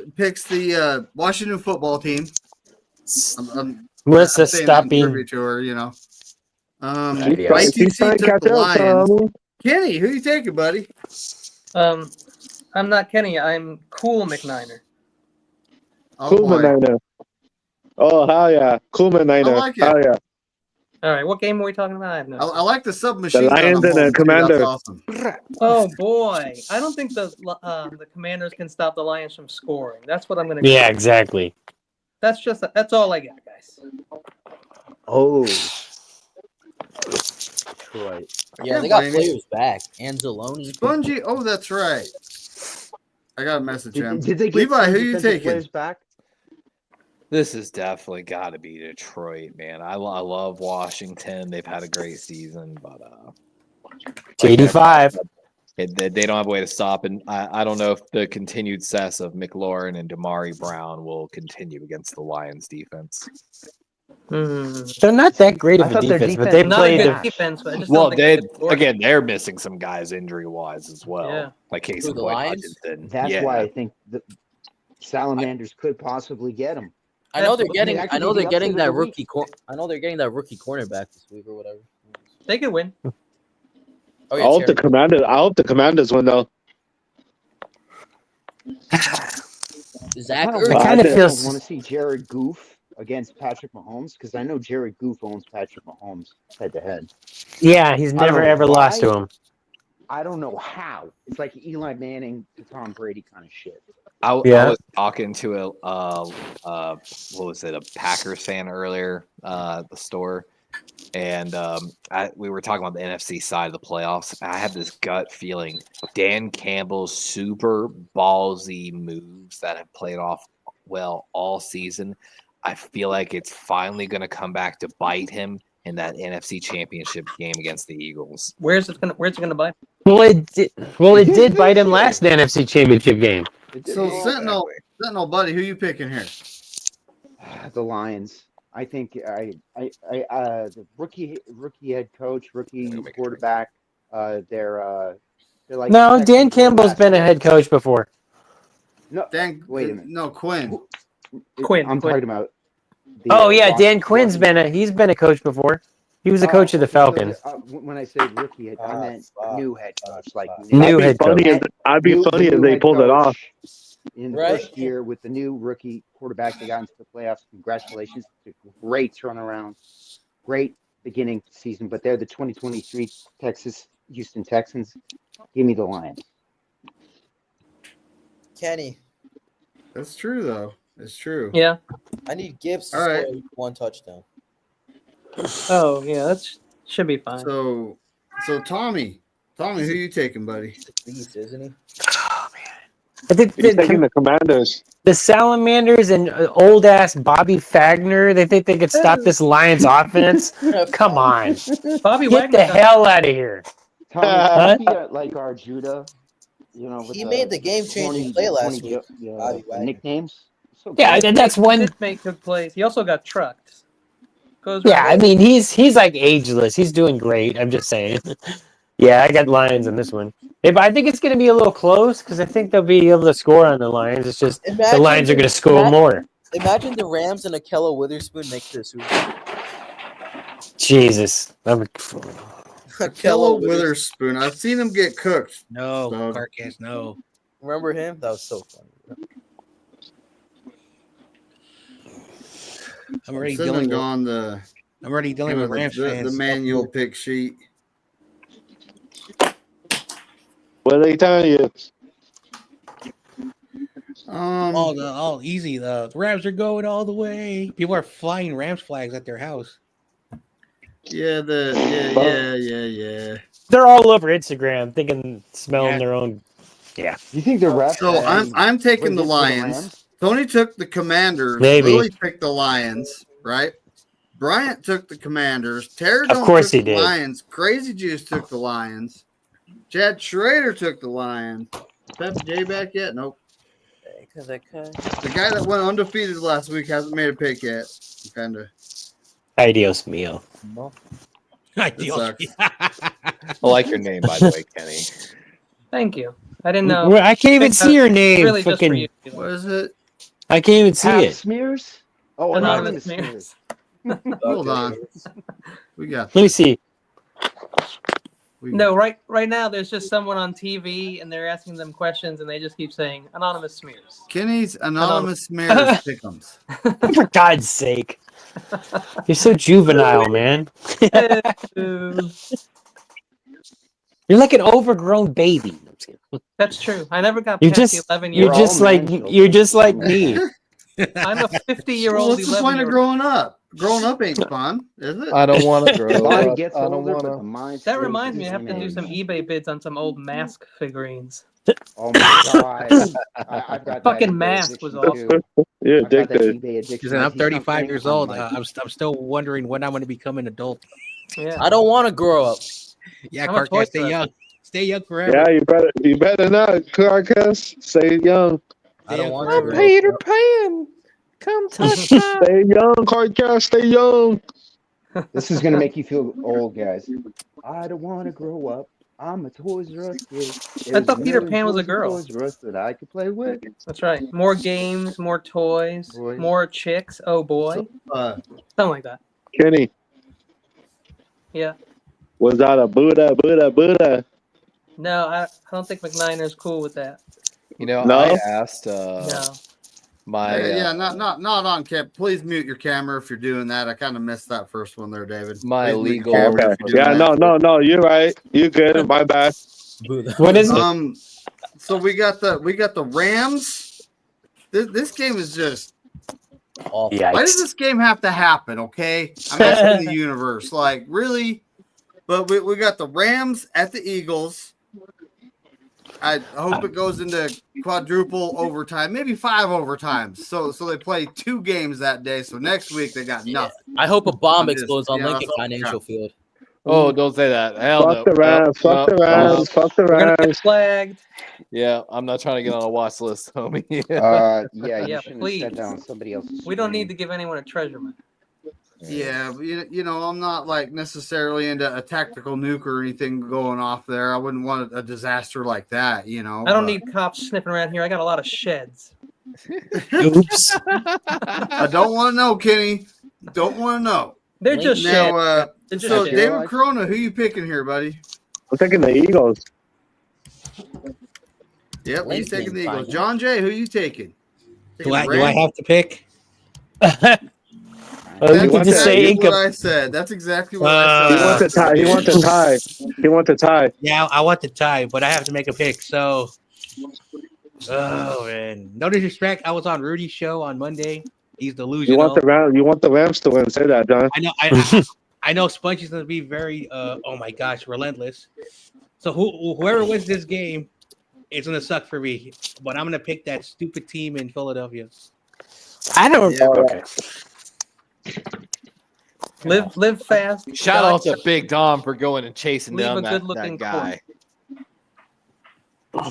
the Washington football team. Melissa, saying stop I'm being. privy to her, you know. She's trying YTC to took catch the up, Lions. Kenny, who you taking, buddy? I'm not Kenny. I'm Cool McNiner. Cool McNiner. Oh, hell yeah. Cool McNiner. I like it. Hell yeah. All right, what game are we talking about? I have no. I like the submachine. The Lions and the Commanders. That's awesome. Oh boy, I don't think the Commanders can stop the Lions from scoring. That's what I'm going to. Yeah, exactly. That's all I got, guys. Oh, Detroit. Yeah, they got players back. Anzalone. Spongy. Oh, that's right. I got a message him. Did they get Levi, some who you defensive taking? players back? This has definitely got to be Detroit, man. I love Washington. They've had a great season, but 85. they don't have a way to stop. And I don't know if the continued success of McLaurin and Damari Brown will continue against the Lions defense. They're not that great of a defense, but they Not played. a good defense, but I just Well, don't think they're missing some guys injury wise as well. Yeah. Like Casey Who, the Boyd Lions? Hutchinson. That's Yeah. why I think the Salamanders could possibly get him. I know they're That getting. could I know be they're the getting upset of that the week. rookie. I know they're getting that rookie cornerback this week or whatever. they could win. Oh I yeah, hope the Commanders win though. Zach I Ertz. kind of feels. want to see Jared Goof against Patrick Mahomes because I know Jared Goof owns Patrick Mahomes head to head. Yeah, he's never don't know ever lost to why. him. I don't know how. It's like Eli Manning to Tom Brady kind of shit. I Yeah. was talking to a Packers fan earlier at the store, and we were talking about the NFC side of the playoffs. I have this gut feeling Dan Campbell's super ballsy moves that have played off well all season. I feel like it's finally going to come back to bite him in that NFC Championship game against the Eagles. Where's it gonna bite? Well, it did bite him last NFC Championship game. So Sentinel, buddy, who you picking here? The Lions. I think the rookie head coach, rookie quarterback. They're like No, Dan Texans Campbell's last been a year. head coach before. No, wait a minute. No, Quinn. I'm talking about. Oh yeah, Dan Quinn's been a coach before. He was a coach of the Falcons. When I say rookie, I meant new head coach, like New head coach. I'd be funny if they pulled it off. In the first year with the new rookie quarterback, they got into the playoffs. Congratulations! It's a great turnaround, great beginning season. But they're the 2023 Houston Texans. Give me the Lions. Kenny, That's true, though. It's true. Yeah. I need Gibbs to All right. score 1 touchdown. Oh yeah, that should be fine. So Tommy, who you taking, buddy? Beast, isn't he? I think He's taking the Commanders. the Salamanders and old ass Bobby Fagner. They think they could stop this Lions offense. Come on, Bobby get Wagner the hell out of here. Tommy, like our Judah, with He made the game-changing play last week. Bobby Wagner. nicknames. So Yeah, good. that's He one. did make good plays. He also got trucked. Goes Yeah, right I mean he's like ageless. He's doing great. I'm just saying. Yeah, I got Lions in this one. But I think it's going to be a little close because I think they'll be able to score on the Lions. It's just the Lions are going to score more. Imagine the Rams and Akella Witherspoon make this. Jesus. Kello Witherspoon. I've seen him get cooked. No, So- Carcass, no. Remember him? That was so funny. I'm already Sitting dealing with on the with Rams fans. the manual pick sheet. What are they telling you? all easy. The Rams are going all the way. People are flying Rams flags at their house. Yeah. They're all over Instagram, smelling their own. Yeah. You think the refs? So I'm taking the for Lions. Rams? Tony took the Commanders. Maybe. Willie picked the Lions, right? Bryant took the Commanders. Terry Of course took he the did. Lions. Crazy Juice took the Lions. Chad Schrader took the Lions. Pep J back yet? Nope. Because I could. The guy that went undefeated last week hasn't made a pick yet. Kind of. Adios mio. Ideal. I like your name, by the way, Kenny. Thank you. I didn't know. I can't even see your name. Really, just for Fucking- you. What is it? I can't even see Half it. Smears? Oh, Anonymous Anonymous Smears. Smears. Hold on. We got. Let me see. No, right now there's just someone on TV and they're asking them questions and they just keep saying anonymous smears. Kenny's anonymous smears pick'ems. For God's sake. You're so juvenile, man. You're like an overgrown baby. That's true. I never got You're past just, 11 years you're just like me. I'm a 50-year-old. What's the point of growing up? Growing up ain't fun, is it? I don't want to grow Body up. gets I don't older, want but the to. mind That stays reminds the me, I have to same do age. some eBay bids on some old Mask figurines. Oh my god! I've got Fucking that eBay Mask was addiction, awesome. too. You're I've got that addicted. eBay addiction. Because I'm I see 35 something years on old. my- I'm still wondering when I'm going to become an adult. Yeah. I don't want to grow up. Yeah, I'm a Carcass, toy stay dresser. young. Stay young forever. Yeah, you better not, Carcass. Stay young. I don't want I'm to. Peter Pan. Come touch my. Stay young, Carcass. Stay young. This is gonna make you feel old, guys. I don't want to grow up. I'm a Toys R Us kid. I thought Peter Pan was a There's girl. Toys R Us that I could play with. That's right. More games, more toys, Toys. more chicks. Oh boy. Something like that. Kenny, Yeah. was that a Buddha? No, I don't think McNiner's cool with that. You know, No? I asked No. my. Yeah, not on camp. Please mute your camera if you're doing that. I kind of missed that first one there, David. My Please mute your legal- camera Okay. if you're doing Yeah, that. no. You're right. You good. My bad. What is it? So we got the Rams. This game is just. Awful. Why does Yikes. this game have to happen? Okay, I'm asking the universe, like really. But we got the Rams at the Eagles. I hope it goes into quadruple overtime, maybe 5 overtimes. So they play 2 games that day. So next week they got nothing. I hope a bomb I'm just- explodes on yeah, Lincoln that's- Financial Field. Oh, don't say that. Hell no. Fuck the Rams. Fuck the Rams. Fuck the We're gonna get Rams. flagged. Yeah, I'm not trying to get on a watch list, homie. Yeah, Yeah, you shouldn't please. have sat down on somebody else's. We don't screen. need to give anyone a treasure map. Yeah, but you know, I'm not like necessarily into a tactical nuke or anything going off there. I wouldn't want a disaster like that, you know. I don't but need cops sniffing around here. I got a lot of sheds. Oops. I don't want to know, Kenny. Don't want to know. They're just sheds. Now, They're just so sheds. David Corona, who you picking here, buddy? I'm taking the Eagles. Yep, he's taking the Eagles. Lincoln. John Jay, who you taking? Do I have to pick? Well, That's you can just say exactly income. what I said. That's exactly what He I wants said. to tie. He wants to tie. He wants to tie. Yeah, I want the tie, but I have to make a pick. So, oh man, no disrespect. I was on Rudy's show on Monday. He's You delusional. want the Rams. You want the Rams to win. Say that, John. I know. I know Spongy's gonna be very. Oh my gosh, relentless. So whoever wins this game, it's gonna suck for me. But I'm gonna pick that stupid team in Philadelphia. I don't. Yeah. Okay. Live fast. Shout die out to Big Dom for going and chasing Leave down a that good-looking guy. Big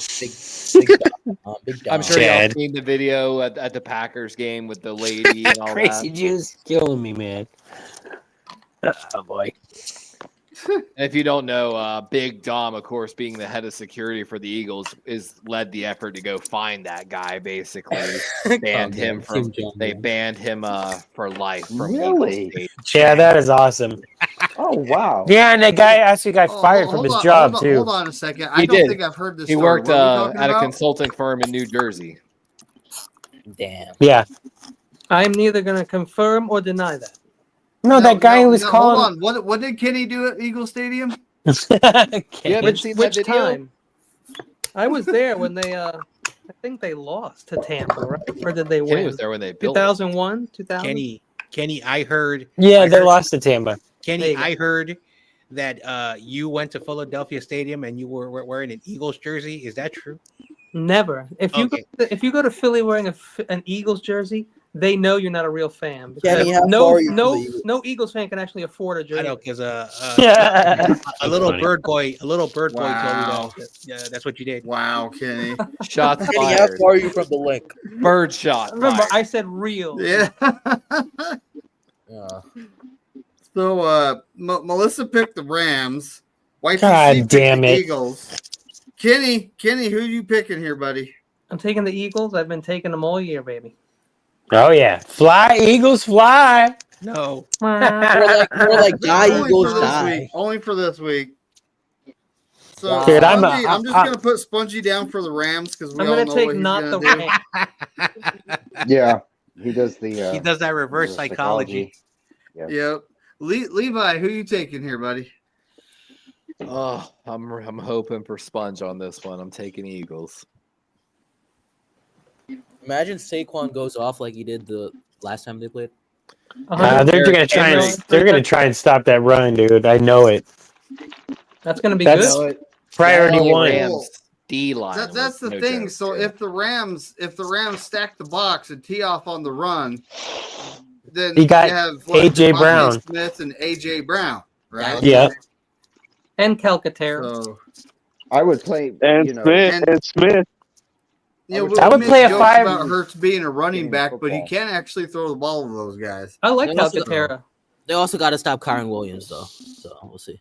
I'm sure y'all Chad. seen the video at the Packers game with the lady and all Crazy that. Jews killing me, man. Oh boy. And if you don't know, Big Dom, of course, being the head of security for the Eagles, led the effort to go find that guy. Basically, banned him from. They banned him for life from Really? Eagle State. Yeah, that is awesome. Oh wow. Yeah, and that guy actually got Oh, fired hold from his on, job hold on, too. Hold on a second. I He don't did. think I've heard this. He story. worked What are we talking at a about? consulting firm in New Jersey. Damn. Yeah. I'm neither going to confirm or deny that. No, that guy who was Hold calling. on. What did Kenny do at Eagle Stadium? Yeah, Which time? I was there when they I think they lost to Tampa, right? Or did they Kenny win? was there when they built. 2001, 2000. Kenny, I heard. Yeah, I they heard- lost to Tampa. There Kenny, you go. I heard that you went to Philadelphia Stadium and you were wearing an Eagles jersey. Is that true? Never. If you Okay. if you go to Philly wearing an Eagles jersey, they know you're not a real fan. Kenny, Because how far are you from the Eagles? no Eagles fan can actually afford a I jersey. know because Yeah. a little funny. bird boy told me Wow. that that's what you did. Wow, Kenny. Shots Kenny, how fired. far are you from the link? Bird shot. Remember, fired. I said real. Yeah. Yeah. So Melissa picked the Rams. YTC God picked damn the it. Eagles. Kenny, who you picking here, buddy? I'm taking the Eagles. I've been taking them all year, baby. Oh yeah, fly Eagles, fly. No. More like die Only Eagles for this die. week. Only for this week. So Dude, I'm just gonna put Spongy down for the Rams because we I'm all gonna know take what he's not gonna the do. Rams. Yeah, he does the. He does that reverse psychology. Yep. Levi, who you taking here, buddy? Oh, I'm hoping for Sponge on this one. I'm taking Eagles. Imagine Saquon goes off like he did the last time they played. They're gonna try and stop that run, dude. I know it. That's gonna be That's good. priority LA one. Rams D line. That's the thing. So if the Rams stack the box and tee off on the run, then You got have A.J. Devontae Brown. Smith and AJ Brown, right? Yeah. And Calcaterra. So I would play. And you know, Smith. And Smith. you know, I would we play make a jokes 5. about Hurts being a running Game back, but he football. can actually throw the ball to those guys. I like They also- Calcaterra. They also got to stop Kyron Williams though, so we'll see.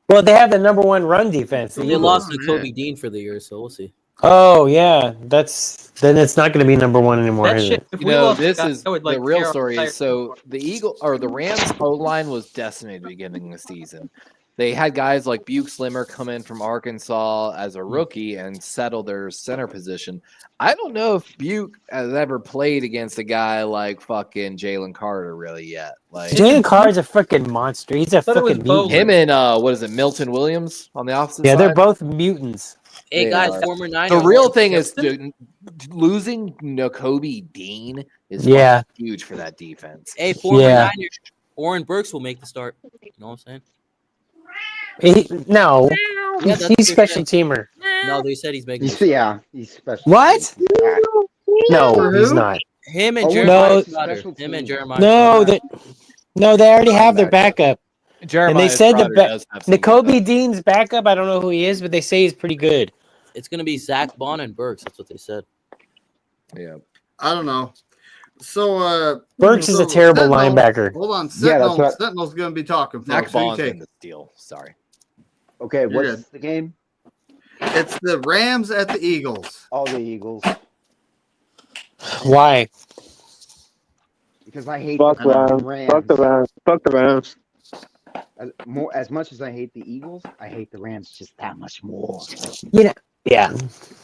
Well, they have the number one run defense. the They Eagles. lost to Kobe Dean for the year, so we'll see. Oh yeah, then it's not going to be number one anymore. That is shit. it? If You we know, lost this that, is I would, the like, real tear story. our Is so the Rams O line was decimated at the beginning of the season. They had guys like Buke Slimmer come in from Arkansas as a rookie and settle their center position. I don't know if Buke has ever played against a guy like fucking Jalen Carter really yet. Like Jalen Carr's a freaking monster. He's a Thought it was fucking mutant. him and what is it, Milton Williams on the opposite Yeah, side? they're both mutants. Hey They guys, are. former Niner. The real Warren thing is, Sampson. dude, losing Nakobe Dean is Yeah. fucking huge for that defense. Hey, former Yeah. Niner. Warren Burks will make the start. You know what I'm saying? No, Yeah, that's what he's they special said. teamer. No, they said he's making. Yeah, he's special. What? Yeah. No, For he's who? not. Him and Oh, Jeremiah no. Trotter. Special Him and teams. Jeremiah. No, Trotter. they already have their backup. Jeremiah And they said Trotter does have some good Nakobe Dean's backup. I don't know who he is, but they say he's pretty good. It's gonna be Zach Bond and Burks. That's what they said. Yeah. I don't know. So Burks is a terrible linebacker. Hold on, Yeah, that's Sentinel, what- Sentinel's going to be talking. Zach Folks. Who you Bond's in take? the deal. Sorry. Okay, You're what's good. the game? It's the Rams at the Eagles. All the Eagles. Why? Because I hate Fuck the fucking Rams. Fuck the Rams. Fuck the Rams. As much as I hate the Eagles, I hate the Rams just that much more. Yeah.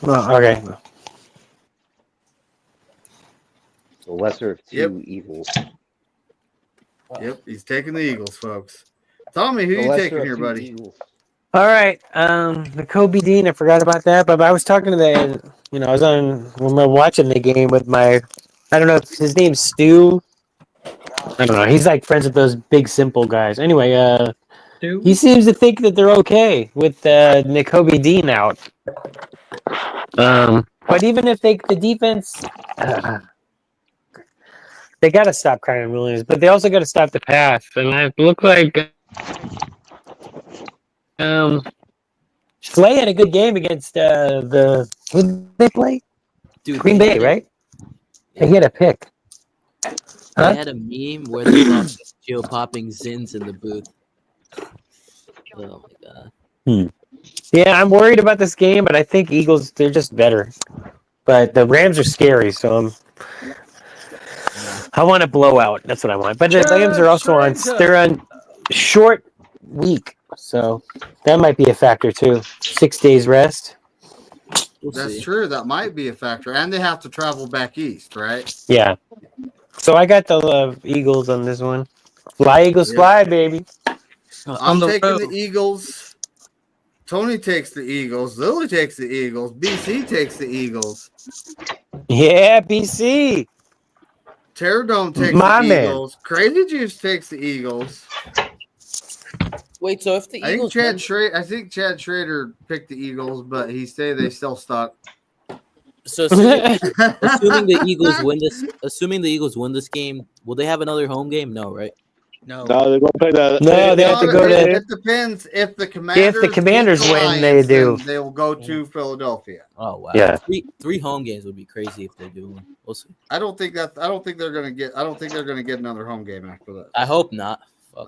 Well, okay. The lesser of two evils. Yep, he's taking the Eagles, folks. Tommy, who The you lesser taking of here, two buddy? evils. All right. The Kobe Dean, I forgot about that, but I was talking to I was when we were watching the game with I don't know if his name's Stu. I don't know. He's like friends with those big, simple guys. Anyway, he seems to think that they're okay with Nakobe Dean out. But even if the defense, they got to stop Kyron Williams, but they also got to stop the pass. And it looked like Slay had a good game against who did they play? Dude, Green they Bay, had a- right? He had a pick. They had a meme where they saw Joe popping Zins in the booth. Oh my god. Yeah, I'm worried about this game, but I think Eagles, they're just better. But the Rams are scary, so I want a blowout. That's what I want. But the Rams are also they're on short week, so that might be a factor too. 6 days rest. That's true. That might be a factor. And they have to travel back east, right? Yeah. So I got the Eagles on this one. Fly, Eagles, Yeah. fly, baby. I'm taking the Eagles. Tony takes the Eagles. Lily takes the Eagles. BC takes the Eagles. Yeah, BC. Terradome takes My the man. Eagles. Crazy Juice takes the Eagles. Wait, so if the I Eagles think Chad Schrader picked the Eagles, but he say they still stuck. So assuming the Eagles win this game, will they have another home game? No, right? No. No, they're gonna play the. No, they have to go to. It depends if the Commanders. If the Commanders beat the win, Lions, they do. then they will go to Philadelphia. Oh wow. Yeah. Three home games would be crazy if they do. We'll see. I don't think they're gonna get another home game after that. I hope not. Fuck.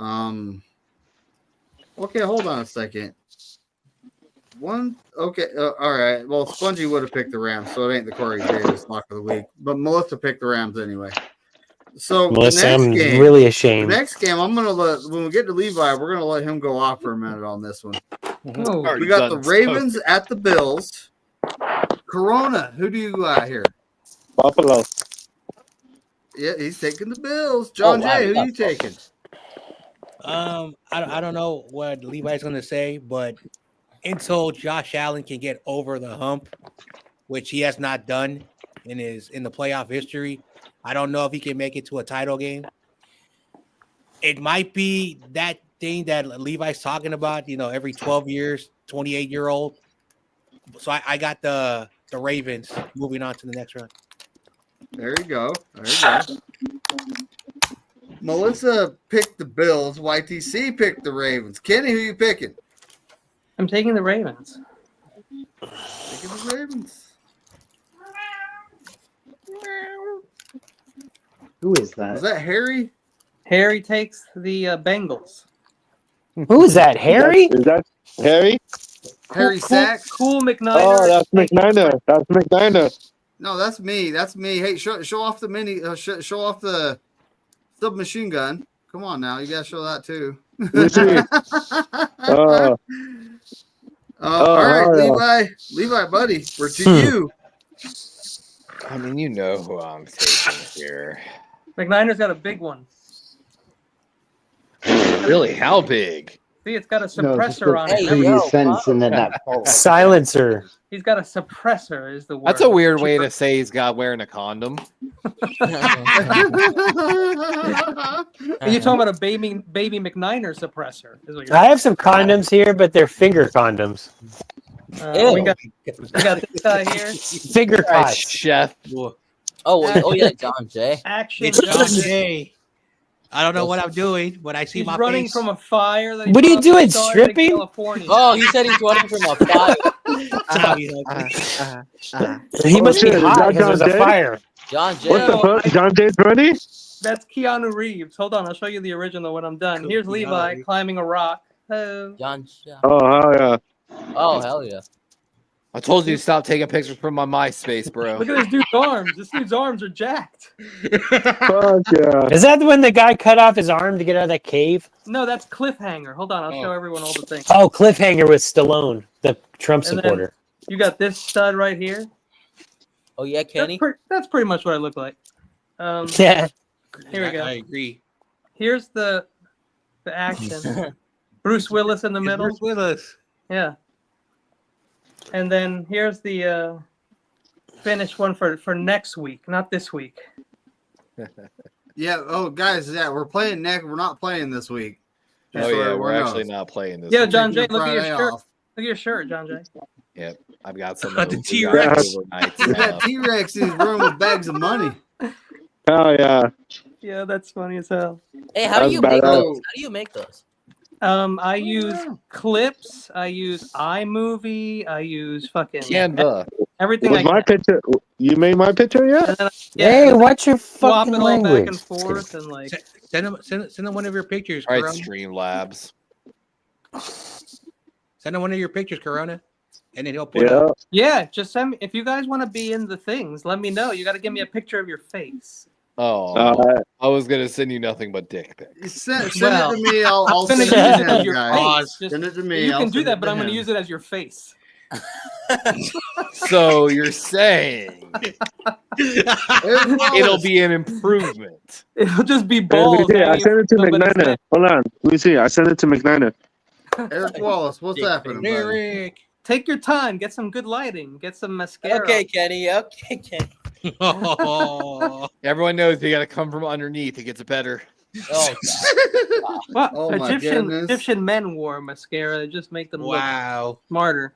Okay, hold on a second. Okay, all right. Well, Spongy would have picked the Rams, so it ain't the Corey Davis lock of the week. But Melissa picked the Rams anyway. So Melissa, the next I'm game, really ashamed. The next game, I'm gonna when we get to Levi, we're gonna let him go off for a minute on this one. Oh, We got the Ravens at the Bills. Corona, who do you got here? Buffalo. Yeah, he's taking the Bills. John Jay, who you taking? I don't know what Levi's going to say, but until Josh Allen can get over the hump, which he has not done in the playoff history, I don't know if he can make it to a title game. It might be that thing that Levi's talking about, every 12 years, 28-year-old. So I got the Ravens moving on to the next round. There you go. Melissa picked the Bills. YTC picked the Ravens. Kenny, who you picking? I'm taking the Ravens. Taking the Ravens. Who is that? Is that Harry? Harry takes the Bengals. Who is that? Harry? Is that Harry? Harry Sachs? Cool McNiner. Oh, that's McNiner. That's McNiner. No, that's me. That's me. Hey, show off the mini. Show off the submachine gun. Come on now, you gotta show that too. All right, Levi, buddy, we're to you. I mean, you know who I'm taking here. McNiner's got a big one. Really? How big? See, it's got a suppressor on it. Previous sentence and then that silencer. He's got a suppressor, is the word. That's a weird way to say he's got wearing a condom. Are you talking about a baby McNiner suppressor? Is what you're I have some condoms here, but they're finger condoms. we got this guy here. Finger cuts. Chef. Oh yeah, John Jay. Action. It's John Jay. I don't know what I'm doing, but I see He's my running face. from a fire. That he What are you put up doing, in Salt Lake, stripping? California. Oh, he said he's running from a fire. He must be shit, is hot that because there's John a Jay? fire. John Jay. What the fuck? John Jay's ready? That's Keanu Reeves. Hold on, I'll show you the original when I'm done. Cool. Here's Levi climbing a rock. Oh. John. Oh, yeah. Oh hell yeah. I told you to stop taking pictures from my MySpace, bro. Look at this dude's arms. This dude's arms are jacked. Fuck yeah. Is that when the guy cut off his arm to get out of that cave? No, that's Cliffhanger. Hold on, I'll show everyone all the things. Oh, Cliffhanger with Stallone, the Trump And then supporter. You got this stud right here. Oh yeah, Kenny. That's pretty much what I look like. Yeah. Here we go. I agree. Here's the action. Bruce Willis in the middle. Bruce Willis. Yeah. And then here's the finished one for next week, not this week. Yeah. Oh, guys, yeah, we're playing next. We're not playing this week. Oh yeah, we're actually not playing this. Yeah, week. John Jay, look at your Friday shirt. off. Look at your shirt, John Jay. Yep, I've got some. The T-Rex. That T-Rex is running with bags of money. Oh, yeah. Yeah, that's funny as hell. Hey, how do you make those? How do you make those? I use clips. I use iMovie. I use fucking Canva. Everything. Was my picture? You made my picture yet? Hey, what's your swap fucking it all back language? and forth and like. Send them one of your pictures. All right, Corona. Streamlabs. Send him one of your pictures, Corona, and then he'll put Yeah. up. Yeah, just send me if you guys want to be in the things. Let me know. You got to give me a picture of your face. Oh, I was gonna send you nothing but dick pics. Send Well, it to me. I'll I'm gonna send use it it to as him, your guys. face. Just- Send it to me. You I'll can do send that, it but to I'm going to him. use it as your face. So you're saying it'll be an improvement. It'll just be Let me balls. see. I hanging sent it to from somebody's McNiner. head. Hold on. Let me see. I sent it to McNiner. Eric Wallace, what's happening, buddy? Eric. Take your time. Get some good lighting. Get some mascara. Okay, Kenny. Okay, Kenny. Oh, Everyone knows you got to come from underneath. It gets better. Oh, Well, Oh, my goodness. Egyptian men wore mascara to just make them wow. look smarter.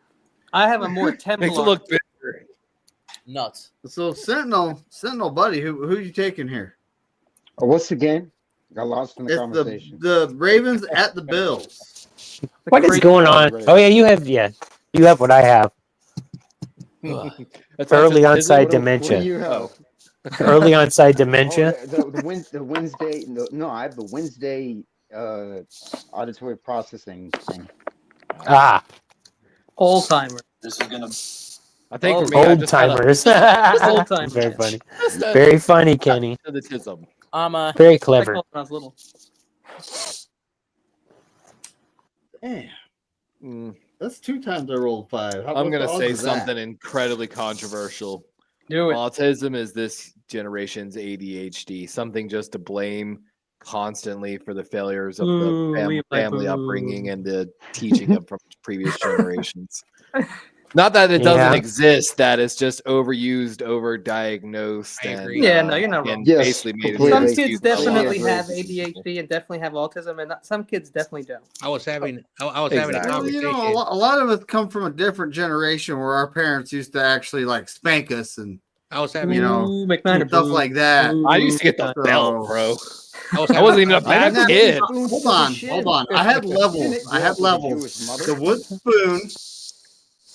I have a more Makes it Templar. look bigger. nuts. So Sentinel, buddy, who you taking here? Oh, what's the game? Got lost in the It's conversation. the Ravens at the Bills. What is going on? Oh yeah, you have what I have. That's Early not onside What do dementia. you have? Early onside dementia. Oh, the Wednesday. No, I have the Wednesday auditory processing thing. Ah, Old timer. This is gonna. I think for me, I old just had a- timers. Old timers. Very funny. just a- Very funny, Kenny. to the tism. Very I clever. called when I was little. Damn, Mm, that's 2 times I rolled 5. How I'm about gonna the odds say of that? something incredibly controversial. Do it. Autism is this generation's ADHD. Something just to blame constantly for the failures of Boo, the Levi, family boo. upbringing and the teaching of from previous generations. Not that it doesn't Yeah. exist, that it's just overused, overdiagnosed, I and agree. Yeah, no, you're not wrong. and Yes, basically made it completely. Some an kids excuse for a lot of definitely Yeah. have people. ADHD and definitely have autism, and some kids definitely don't. I was having I was having a Exactly. Well, conversation. a lot of us come from a different generation where our parents used to actually like spank us and I was having you know, Ooh, McNiner, stuff boo. like that. Boo. I used to get the So- belt, bro. I was I having wasn't even a I bad didn't kid. have- Hold on. I had levels. I had levels. The wood spoon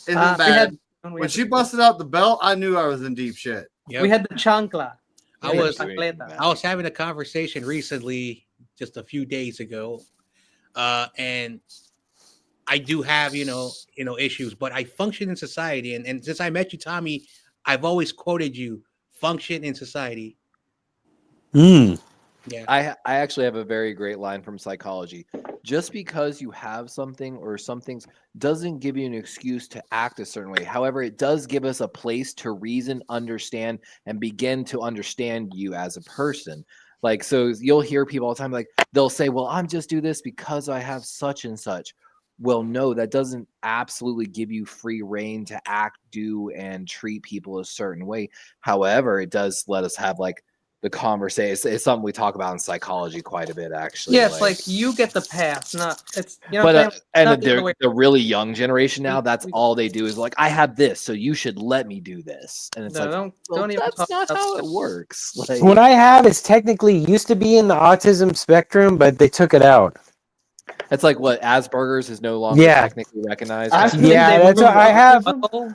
isn't We bad. had When she busted out the belt, I knew I was in deep shit. Yep. we had the chancla. I was Chancleta. I was having a conversation recently, just a few days ago, and I do have issues, but I function in society, and since I met you, Tommy, I've always quoted you: "Function in society." Mm. Yeah, I actually have a very great line from psychology. Just because you have something or something's doesn't give you an excuse to act a certain way. However, it does give us a place to reason, understand, and begin to understand you as a person. Like, so you'll hear people all the time, like they'll say, well, I'm just do this because I have such and such. Well, no, that doesn't absolutely give you free reign to act, do, and treat people a certain way. However, it does let us have like the conversation. It's something we talk about in psychology quite a bit, actually. Yeah, it's like you get the pass, not it's But what I'm saying? and Not the other way. the really young generation now, that's all they do is like, I have this, so you should let me do this. And it's No, like, don't well, even that's talk not about how it that. works. Like, What I have is technically used to be in the autism spectrum, but they took it out. it's like what Asperger's is no longer Yeah. technically recognized. Asperger's- Yeah, that's what I have. Oh,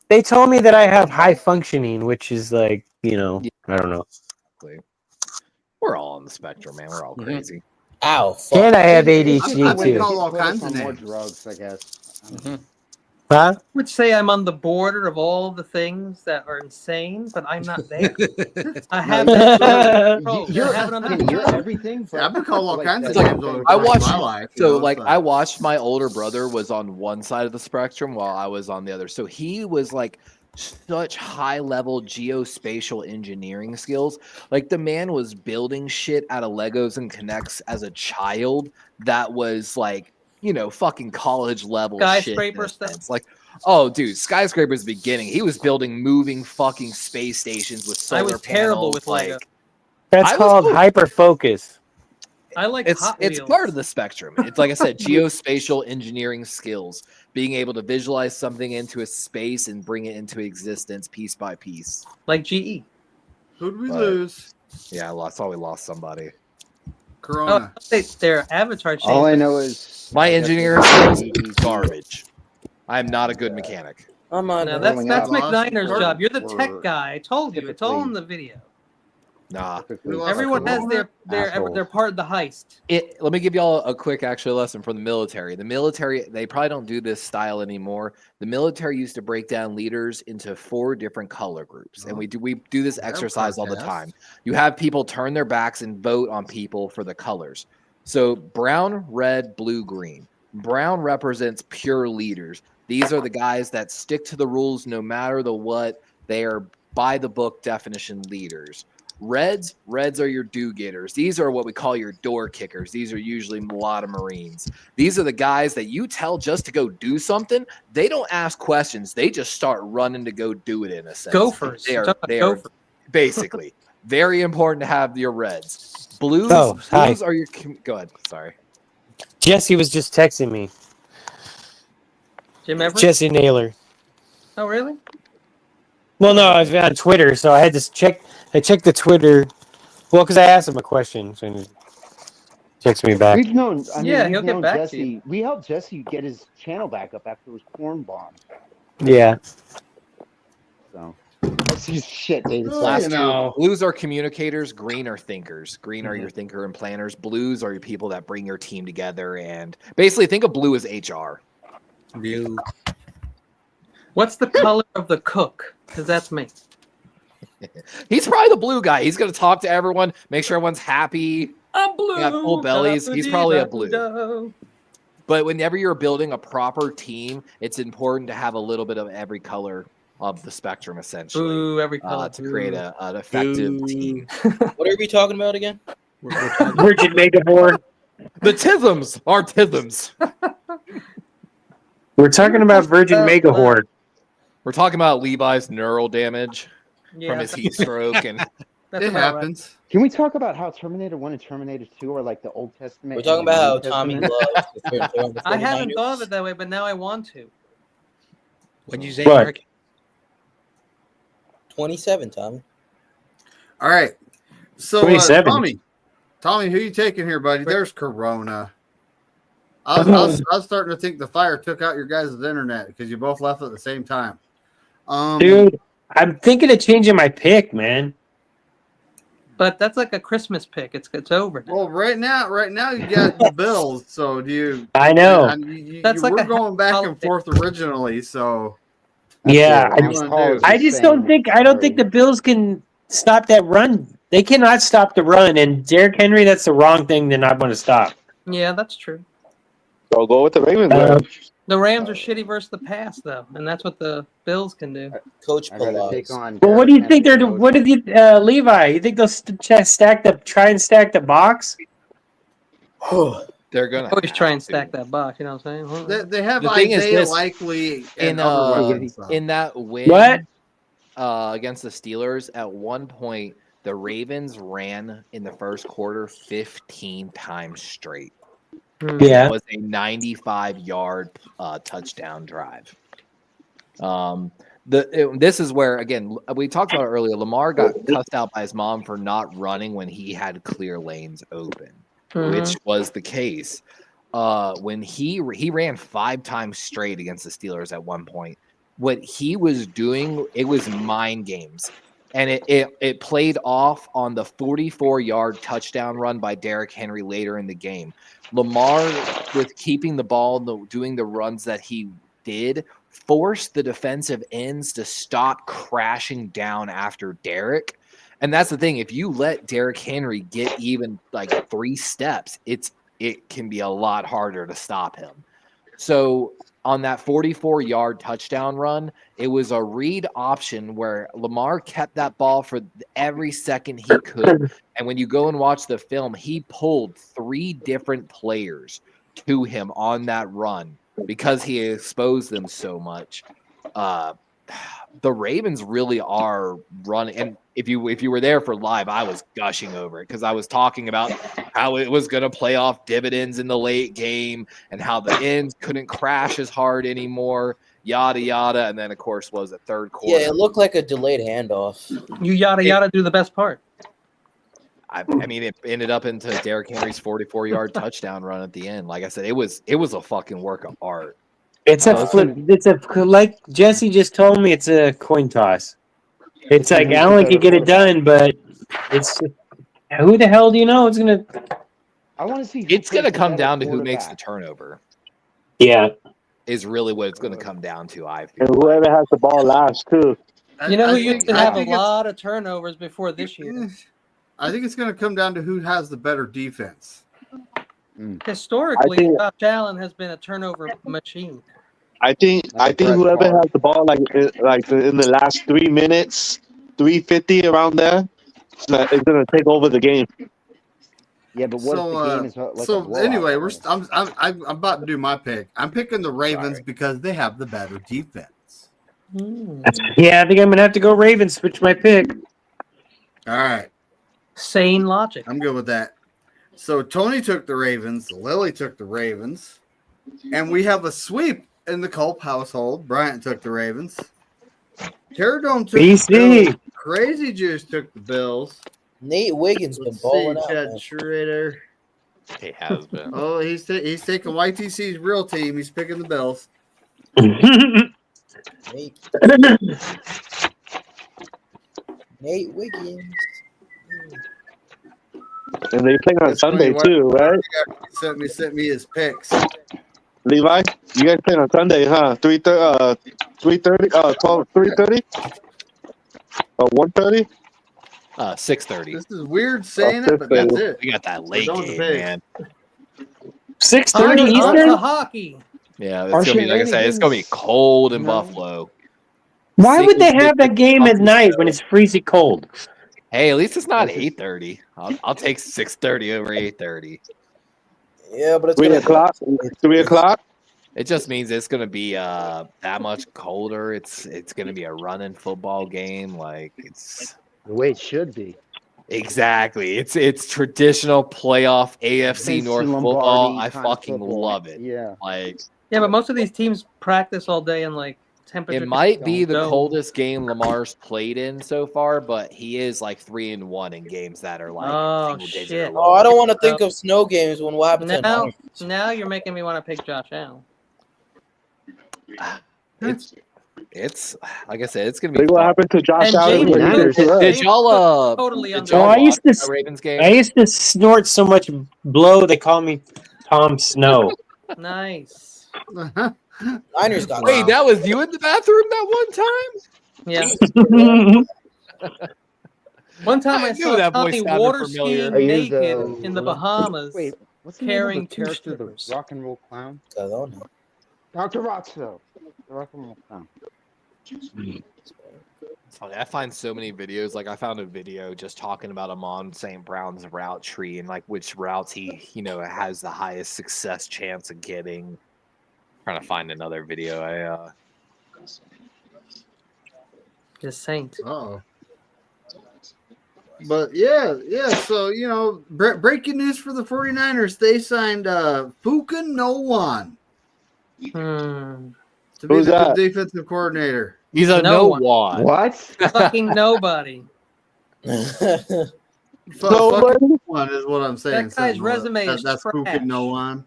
They told me that I have high functioning, which is like, I don't know. We're all on the spectrum, man. We're all Mhm. crazy. Ow. Fuck. And I have I ADHD would too. call all Put us kinds of on more names. drugs, I guess. Huh? would say I'm on the border of all the things that are insane, but I'm not there. I have that under control. I have it under You're control. everything. Yeah, I've been called all kinds of It's like, names over the I course of watched my life. So like I watched my older brother was on one side of the spectrum while I was on the other. So he was like such high level geospatial engineering skills. Like the man was building shit out of Legos and Connects as a child that was like, fucking college level shit. Skyscraper stuff. It's like, oh dude, skyscrapers beginning. He was building moving fucking space stations with solar I was terrible panels, with Lego. That's I was called cool. hyper focus. I like it's Hot it's Wheels. part of the spectrum. It's like I said, geospatial engineering skills, being able to visualize something into a space and bring it into existence piece by piece. Like GE. Who'd we But- lose? Yeah, I saw we lost somebody. Corona. Their avatar change. All I know is My I guess engineering it's skills is garbage. I'm not a good mechanic. I'm on. No, No, that's rolling that's out. McNiner's We're- job. You're the tech we're guy. I told you. It's all typically- in the video. Nah. typically lost Everyone has Corona. their Assholes. they're part of the heist. Let me give y'all a quick actual lesson from the military. The military, they probably don't do this style anymore. The military used to break down leaders into 4 different color groups, and we do this exercise all the time. You have people turn their backs and vote on people for the colors. So brown, red, blue, green. Brown represents pure leaders. These are the guys that stick to the rules no matter the what. They are by the book definition leaders. Reds are your do-getters. These are what we call your door kickers. These are usually a lot of Marines. These are the guys that you tell just to go do something. They don't ask questions. They just start running to go do it in a sense. Gophers. They are basically very important to have your Reds. Blues are your – go ahead. Sorry. Jesse was just texting me. Jim Everett? Jesse Naylor. Oh, really? Well, no, I've on Twitter, so I had to check. I checked the Twitter. Well, because I asked him a question, so he texted me back. We've known. He'll get back to you. We helped Jesse get his channel back up after his corn bomb. Yeah. So that's just shit, David. Blues are communicators. Green are thinkers. Green are your thinker and planners. Blues are your people that bring your team together. And basically, think of blue as HR. Blue. What's the color of the cook? Because that's me. He's probably the blue guy. He's going to talk to everyone, make sure everyone's happy. I'm blue. Got full bellies. He's probably a blue. But whenever you're building a proper team, it's important to have a little bit of every color of the spectrum, essentially. Blue, every color. To create an effective team. What are we talking about again? Virgin Megahorde. The Tisms are Tisms. We're talking about Virgin Megahorde. We're talking about Levi's neural damage from his heat stroke, and it happens. Right. Can we talk about how Terminator 1 and Terminator 2 are like the Old Testament? We're talking about how Tommy loves the I haven't thought of it that way, but now I want to. What'd you say, What? Mark? 27, Tommy. All right. So, 27. Tommy, who you taking here, buddy? There's Corona. I was starting to think the fire took out your guys' internet because you both left at the same time. Dude, I'm thinking of changing my pick, man. But that's like a Christmas pick. It's over. Well, right now you got the Bills. So do you? I know. That's like we're going back and forth originally. So yeah, I just don't think the Bills can stop that run. They cannot stop the run, and Derrick Henry. That's the wrong thing to not want to stop. Yeah, that's true. So go with the Ravens. The Rams are shitty versus the pass, though, and that's what the Bills can do. Coach Well, what do you think they're? What did you, Levi? You think they'll try and stack the box? They're gonna always try and stack that box. You know what I'm saying? They have The thing is Isaiah this, Likely in that win against the Steelers. At one point, the Ravens ran in the first quarter 15 times straight. Yeah, it was a 95-yard touchdown drive. This is where, again, we talked about it earlier. Lamar got cussed out by his mom for not running when he had clear lanes open, which was the case. When he ran 5 times straight against the Steelers at one point. What he was doing, it was mind games. And it played off on the 44-yard touchdown run by Derrick Henry later in the game. Lamar, with keeping the ball, doing the runs that he did, forced the defensive ends to stop crashing down after Derrick. And that's the thing. If you let Derrick Henry get even like 3 steps, it can be a lot harder to stop him. So on that 44-yard touchdown run, it was a read option where Lamar kept that ball for every second he could. And when you go and watch the film, he pulled 3 different players to him on that run because he exposed them so much. The Ravens really are running. And if you were there for live, I was gushing over it because I was talking about how it was going to play off dividends in the late game and how the ends couldn't crash as hard anymore, yada, yada. And then, of course, was the third quarter. Yeah, it looked like a delayed handoff. You yada do the best part. I mean, it ended up into Derrick Henry's 44-yard touchdown run at the end. Like I said, it was a fucking work of art. It's a flip. It's a, like Jesse just told me, it's a coin toss. It's like Allen could get it done, but it's just, who the hell do you know? It's gonna. I want to see. It's gonna come down to who makes the turnover. Yeah, is really what it's gonna come down to. I feel. And whoever has the ball last too. You know who used to have a lot of turnovers before this year? I think it's going to come down to who has the better defense. Historically, Josh Allen has been a turnover machine. I think whoever has the ball like in the last 3 minutes, 3:50 around there, It's gonna take over the game. Yeah, but what if the game is like a so blowout? anyway, I'm about to do my pick. I'm picking the Ravens because they have the better defense. Yeah, I think I'm gonna have to go Ravens. Switch my pick. All right, Sane logic. I'm good with that. So Tony took the Ravens, Lily took the Ravens, and we have a sweep in the Culp household. Bryant took the Ravens. Terradome took BC. the Bills. Crazy Juice took the Bills. Nate Wiggins been balling out. Chad man. Schrader. He has been. Oh, he's taking YTC's real team. He's picking the Bills. Nate Wiggins. And they play on Sunday too, right? Sent me his picks. Levi, you guys play on Sunday, huh? 3:30, 3:30, 1:30. 6:30. This is weird saying it, but that's it. We got that late Going to game, bed. man. 6:30 On Eastern. to hockey. Yeah, it's gonna be like I said. It's gonna be cold in Buffalo. Why would they have that game at night when it's freezing cold? Hey, at least it's not 8:30. I'll take 6:30 over 8:30. Yeah, but it's 3 o'clock. 3 o'clock. It just means it's gonna be that much colder. It's gonna be a running football game. Like it's The way it should be. exactly. It's traditional playoff AFC Vince North Lombardi football. I kind of fucking football. love it. Yeah. Like Yeah, but most of these teams practice all day and like temperature. it might be the don't go. coldest game Lamar's played in so far, but he is like 3-1 in games that are like Oh single digit. shit! or Oh, I don't want to think of snow games when what happened to Now, him. now you're making me want to pick Josh Allen. It's like I said, it's gonna be. Look what fun. happened to Josh And Allen. James Niners, Winston- right? Did y'all Totally did under- y'all Oh, I used watch to- the Ravens game? I used to snort so much blow they call me Tom Snow. Nice. Niners got Wait, that was you in the bathroom that Yeah. One time I I knew saw that voice Tommy sounded water familiar. skiing Are you naked in the Bahamas. Wait, what's the carrying name of the two character, the strippers. rock and roll clown? I don't know. Dr. Roxo. The rock and roll clown. It's funny. I find so many videos. Like I found a video just talking about Amon St. Brown's route tree and like which routes he has the highest success chance of getting. Trying to find another video. The Saint. Oh. But yeah. So, breaking news for the 49ers. They signed Fuka Nowan to be Who's the that? defensive coordinator. He's a No no one. one. What? Fucking nobody. Fucking one is what I'm saying. That guy's son. resume is That's trash. Fuka Nowan.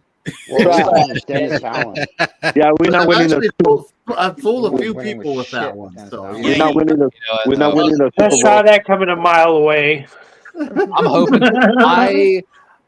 Trash, Dennis Allen. Yeah, we're not winning Actually, the. I've fooled a We're few winning people with shit, that one. Dennis So Allen. We're not winning the. We're not winning the I Super saw Bowl. that coming a mile away. I'm hoping.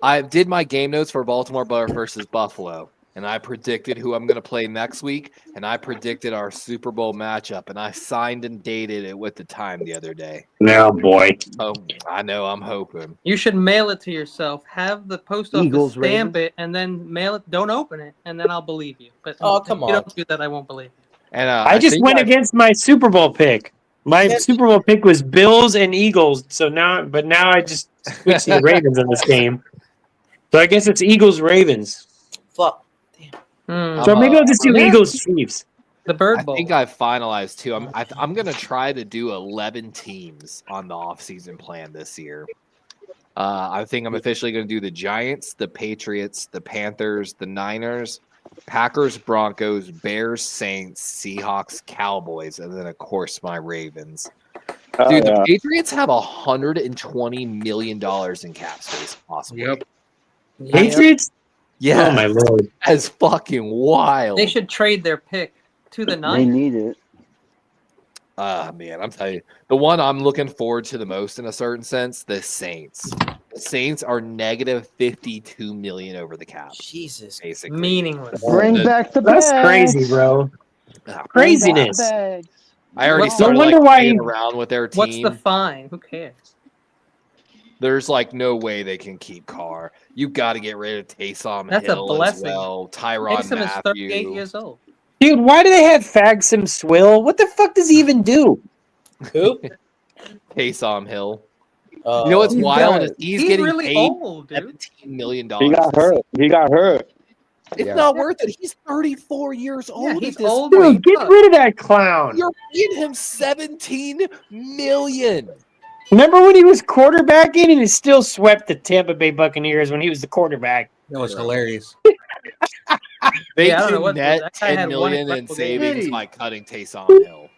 I did my game notes for Baltimore versus Buffalo, and I predicted who I'm going to play next week, and I predicted our Super Bowl matchup, and I signed and dated it with the time the other day. No, boy. Oh, I know. I'm hoping. You should mail it to yourself. Have the post office Eagles, stamp Ravens. it, and then mail it. Don't open it, and then I'll believe you. But Oh, come if you on. don't do that, I won't believe you. And I just think went against my Super Bowl pick. My Yeah. Super Bowl pick was Bills and Eagles. So now I just switched to the Ravens in this game. So I guess it's Eagles Ravens. Fuck. So maybe I'll just do Eagles Chiefs. The Bird I Bowl. think I've finalized too. I'm going to try to do 11 teams on the offseason plan this year. I think I'm officially going to do the Giants, the Patriots, the Panthers, the Niners, Packers, Broncos, Bears, Saints, Seahawks, Cowboys, and then of course my Ravens. Dude, the Patriots have $120 million in cap space possibly. Yep. Patriots? Yeah. Oh my lord. That's fucking wild. They should trade their pick to the They Niners. need it. Man, I'm telling you, the one I'm looking forward to the most in a certain sense, the Saints. The Saints are negative $52 million over the cap. Jesus. Basically. Meaningless. Bring back the That's bags. crazy, bro. Craziness. I already What's the- started No wonder like why playing he- around with their team. What's the fine? Who cares? There's like no way they can keep Carr. You got to get rid of Taysom That's a Hill as blessing. well. Tyron Taysom is 38 Matthew. years old. Dude, why do they have Fagsum Swill? What the fuck does he even do? Who? Taysom Hill. You know what's wild? Is he's getting really paid old, dude. $17 million. He got hurt. He got hurt. It's not worth it. He's 34 years old. Yeah, at he's this old. point. Dude, get rid of that clown. You're paying him $17 million. Remember when he was quarterbacking and he still swept the Tampa Bay Buccaneers when he was the quarterback? That was hilarious. They Yeah, I don't know can what- net that guy had $10 one million in incredible game. savings by cutting Taysom Hill.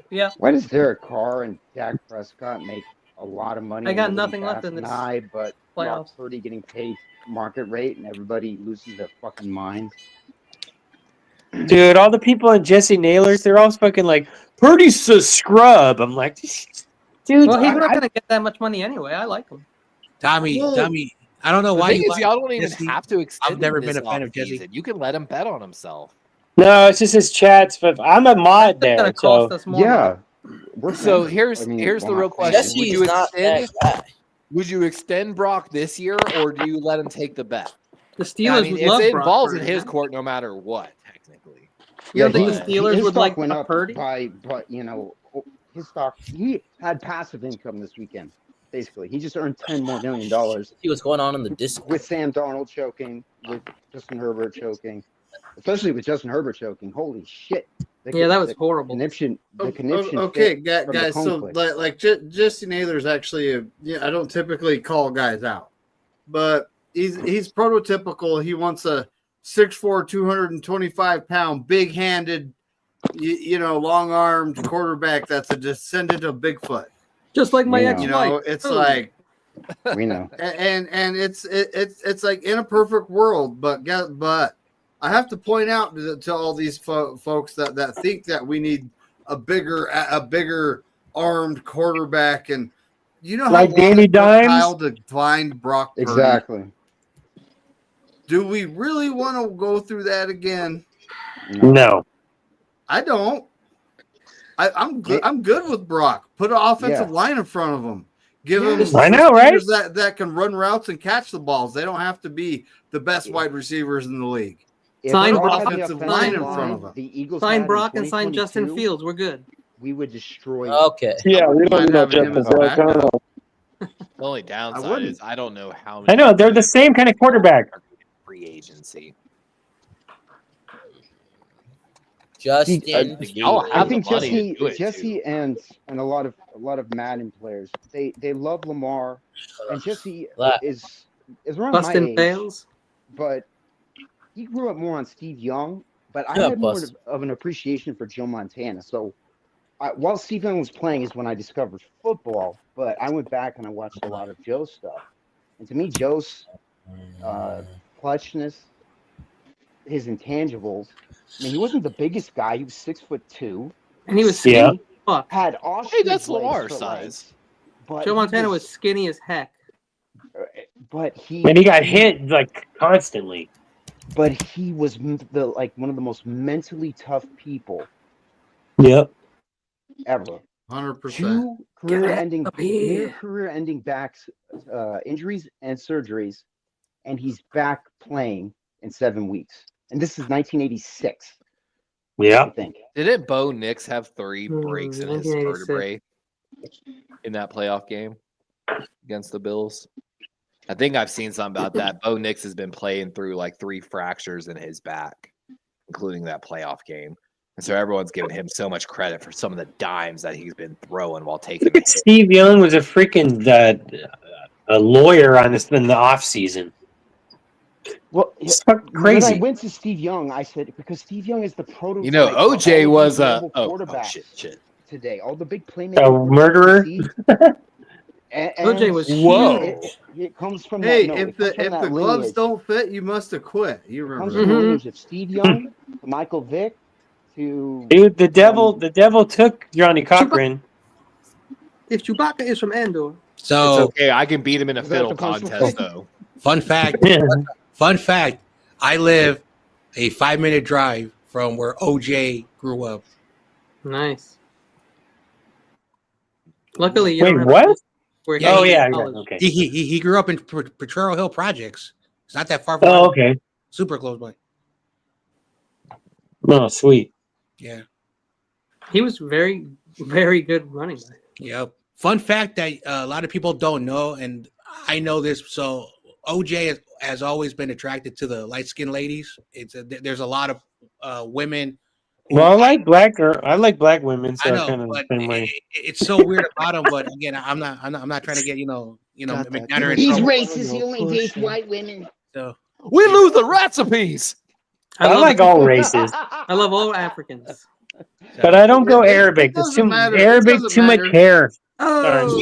Yeah. Why does Derek Carr and Dak Prescott make a lot of money? I got and nothing living left in past this an eye, but Brock playoffs. Purdy getting paid market rate and everybody loses their fucking minds? Dude, all the people in Jesse Naylor's, they're all fucking like, Purdy's a scrub. I'm like, dude. Well, he's not going to get that much money anyway. I like him. Tommy, I don't know The why thing you is, y'all don't even Jesse. have to extend. I've never this been a fan of Jesse. offseason. You can let him bet on himself. No, it's just his chats. But I'm a mod there. Gonna cost So. us more. Yeah. So here's the real question: Jesse would is you not that extend? guy. Would you extend Brock this year, or do you let him take the bet? The Steelers I mean, would it's love it Brock involves Purdy, in his man. court no matter what, technically. You don't think the But Steelers his would stock like went Brock up Purdy? but his stock, he had passive income this weekend. Basically, he just earned $10 more million See what's going on in the Discord. with Sam Darnold choking, with Justin Herbert choking, especially with Justin Herbert choking. Holy shit! Yeah, that was horrible. The conniption. Okay, fit from the guys. So conflict. like Jesse Naylor's actually I don't typically call guys out, but he's prototypical. He wants a 6'4", 225-pound, big-handed, long-armed quarterback that's a descendant of Bigfoot. Just like my ex-wife. You know, it's Ooh. like, we know, and it's like in a perfect world, but I have to point out to all these folks that think that we need a bigger armed quarterback, and you know how Like long Danny it took Dimes? Kyle to find Brock Purdy? exactly. Do we really want to go through that again? No. I don't. I'm good. I'm good with Brock. Put an offensive line in front of him. Give him I know, right? receivers that can run routes and catch the balls. They don't have to be the best wide receivers in the league. If Sign our Brock, offensive line in line front of him. the Eagles Sign had in Brock and sign Justin 2022, Fields. We're good. we would destroy. Okay. Yeah, we don't Might know have him Justin as a backup. Fields. The only downside wouldn't. is I don't know how many I know, they're the same kind of quarterback. free agency. Justin. I think the money to do it, Jesse and a lot of Madden players they love Lamar, and Jesse is around Bustin' my age, fails. but he grew up more on Steve Young. But I Yeah, had more Bust. of an appreciation for Joe Montana. So while Steve Young was playing is when I discovered football. But I went back and I watched a lot of Joe's stuff, and to me, Joe's clutchness, his intangibles. I mean, he wasn't the biggest guy. He was 6'2", And he was Yeah. skinny. Fuck. had Hey, ostrich that's legs Lamar for size. legs, but Joe he Montana was skinny as heck. but he And he got hit like constantly. But he was one of the most mentally tough people Yep. ever. 100%. Two career-ending up here. career-ending backs injuries and surgeries, and he's back playing in 7 weeks. And this is 1986, I Yeah. think. Didn't Bo Nix have 3 breaks in his 1986. vertebrae in that playoff game against the Bills? I think I've seen something about that. Bo Nix has been playing through like 3 fractures in his back, including that playoff game. And so everyone's giving him so much credit for some of the dimes that he's been throwing while taking Look the at hit. Steve Young was a freaking a lawyer on this in the off season. Well, It's when I crazy. went to Steve Young, I said because Steve Young is the prototype. You know, for all OJ of was these a mobile quarterbacks shit. today. All the big A playmakers. murderer. OJ was Whoa. It comes from Hey, that. No, if it comes the from if that the gloves lineage. don't fit, you must have quit. You It comes remember from that. the lineage of Steve Young, to Michael Vick, to Dude, the devil took Johnny Cochran. If Chewbacca is from Andor. It's So, okay. I can beat him in a Is that fiddle the punchline? contest, though. fun fact. Fun fact. I live a 5-minute drive from where OJ grew up. Nice. Luckily, you Wait, don't have what? to where he Yeah, Oh went to yeah, college. okay. He grew up in Potrero Hill Projects. It's not that far from Oh, okay. super close by. Oh, sweet. Yeah. He was very, very good running back. Yep. Fun fact that a lot of people don't know, and I know this. So OJ has always been attracted to the light skinned ladies. There's a lot of women. Well, I like black women, so I I know, kind of but same way. it's so weird about them. But again, I'm not trying to get McNatter in He's trouble. racist. He only dates white women. So We lose the recipes. I like all races, I love all Africans. but I don't go It Arabic. It's doesn't too matter. It Arabic. doesn't Too much matter. hair. Oh,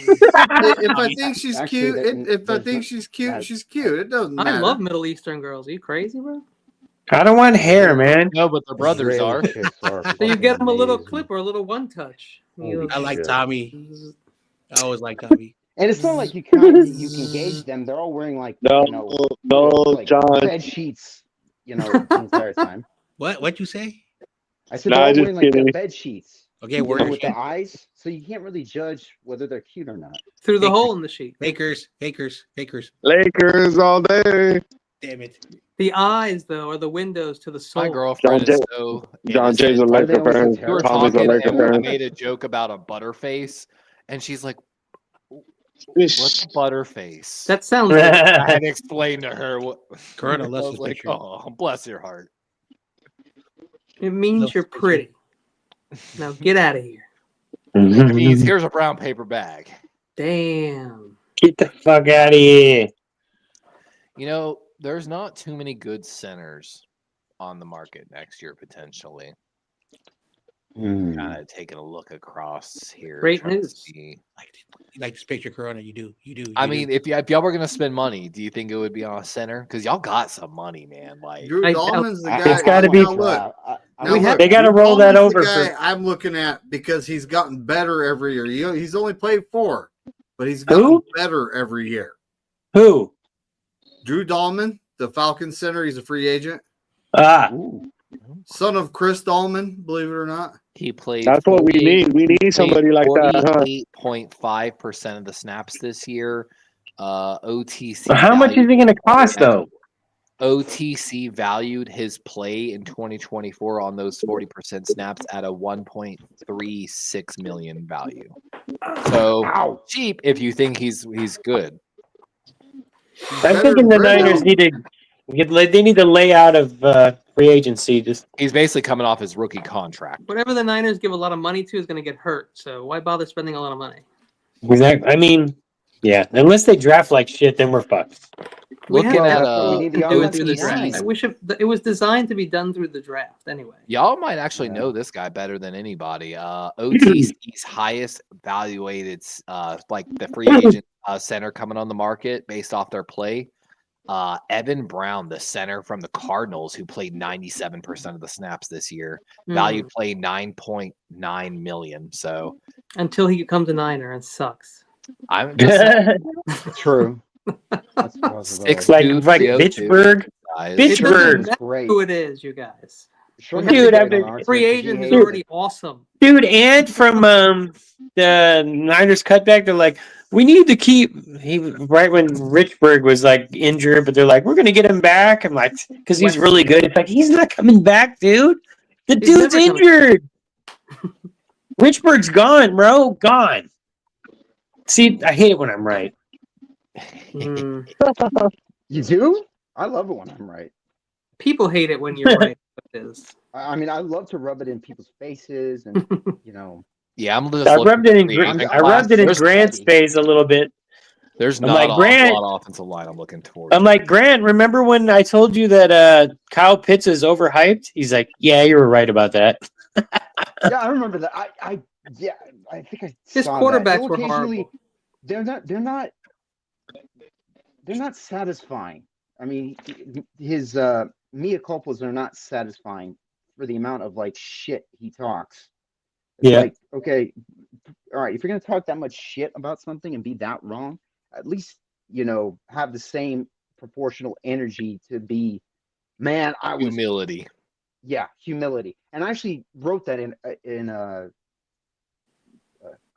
If I think she's Actually, cute, that- if I there's think no- she's cute, that- she's cute. It doesn't I matter. love Middle Eastern girls. Are you crazy, bro? I don't want hair, man. No, but the brothers Israeli are. chicks are So you get them a little amazing. clip or a little one touch. You- I like Shit. Tommy. I always like Tommy. And it's not like you can gauge them. They're all wearing like No, like John. bed sheets, the entire time. What you say? I said Nah, they're all just wearing like the kidding. bed sheets. Okay, we're With the eyes, so you can't really judge whether they're cute or not. through the hole in the sheet. Fakers. Lakers all day. Damn it. The eyes, though, are the windows to the soul. My girlfriend John is Jay- so John Jay's a innocent. Laker always fan. so We were Tommy's a talking Laker and I fan. made a joke about a butterface, and she's like, "What's a butterface?" That sounds. I had to explain to her what. Corona I loves was this like, picture. "Oh, bless your heart." It means you're pretty. Now get out of here. It means here's a brown paper bag. Damn. Get the fuck out of here. There's not too many good centers on the market next year potentially. Kind of taking a look across here. Great trying to news. see. You like this picture, Corona? You do. I mean, if y'all were gonna spend money, do you think it would be on a center? Because y'all got some money, man. Like Drew I- Dahlman's the It's guy. gotta be- Now look, They got to roll that Dahlman's over the guy for I'm looking at because he's gotten better every year. He's only played 4, but he's gotten Who? better every year. who? Drew Dahlman, the Falcons center, he's a free agent. Ah, Son of Chris Dahlman, believe it or not. he played. That's what we need. We need somebody like that, huh? 48.5% of the snaps this year. OTC. how much is it going to cost though? OTC valued his play in 2024 on those 40% snaps at a 1.36 million value. So cheap if you think he's good. I'm thinking the Niners need to they need to lay out of free agency. He's basically coming off his rookie contract. Whatever the Niners give a lot of money to is going to get hurt. So why bother spending a lot of money? Exactly. I mean, yeah. Unless they draft like shit, then we're fucked. Looking at we need the do it through the OTC. draft. It was designed to be done through the draft anyway. Y'all might actually know this guy better than anybody. OTC's highest valuated, like the free agent center coming on the market based off their play. Evan Brown, the center from the Cardinals, who played 97% of the snaps this year, valued play $9.9 million. So until he becomes a Niner and sucks. I'm just True. Six like dudes, like 302 Pittsburgh. size. Pittsburgh. That's Great. who it is, you guys. Dude, after Free agent is Dude. already awesome. Dude, and from the Niners cutback, they're like, we need to keep right when Richburg was like injured, but they're like, we're gonna get him back. I'm like, because he's really good. It's like he's not coming back, dude. The He's dude's never coming injured. Richburg's gone, bro. Gone. See, I hate it when I'm right. Mm. You do? I love it when I'm right. People hate it when you're right. It is. I mean, I love to rub it in people's faces, and Yeah, I'm just I looking rubbed it in. for the I rubbed it in there's- Grant's face a little bit. There's I'm not like, a Grant- lot of offensive line I'm looking towards. I'm like, Grant, remember when I told you that Kyle Pitts is overhyped? He's like, yeah, you were right about that. yeah, I remember that. I think I His saw quarterbacks that. He'll were occasionally- horrible. They're not satisfying. I mean, his mea culpas are not satisfying for the amount of like shit he talks. It's Yeah. like, okay, all right, if you're gonna talk that much shit about something and be that wrong, at least have the same proportional energy to be, man, I was humility. Yeah, humility. And I actually wrote that in a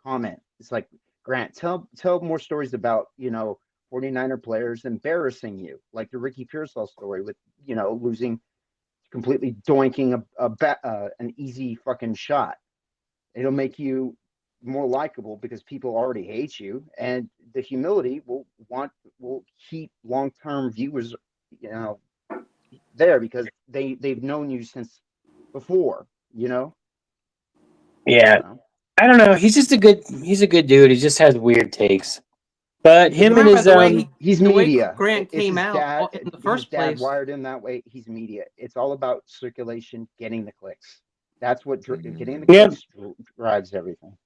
comment. It's like, Grant, tell more stories about 49er players embarrassing you, like the Ricky Pearsall story with losing, completely doinking an easy fucking shot. It'll make you more likable because people already hate you, and the humility will keep long-term viewers, there because they've known you since before, Yeah. I don't know. He's a good dude. He just has weird takes. But him and his he's the way media. Grant It's came his out dad, in the his first dad place. wired him that way. He's media. It's all about circulation, getting the clicks. That's what getting the clicks drives everything.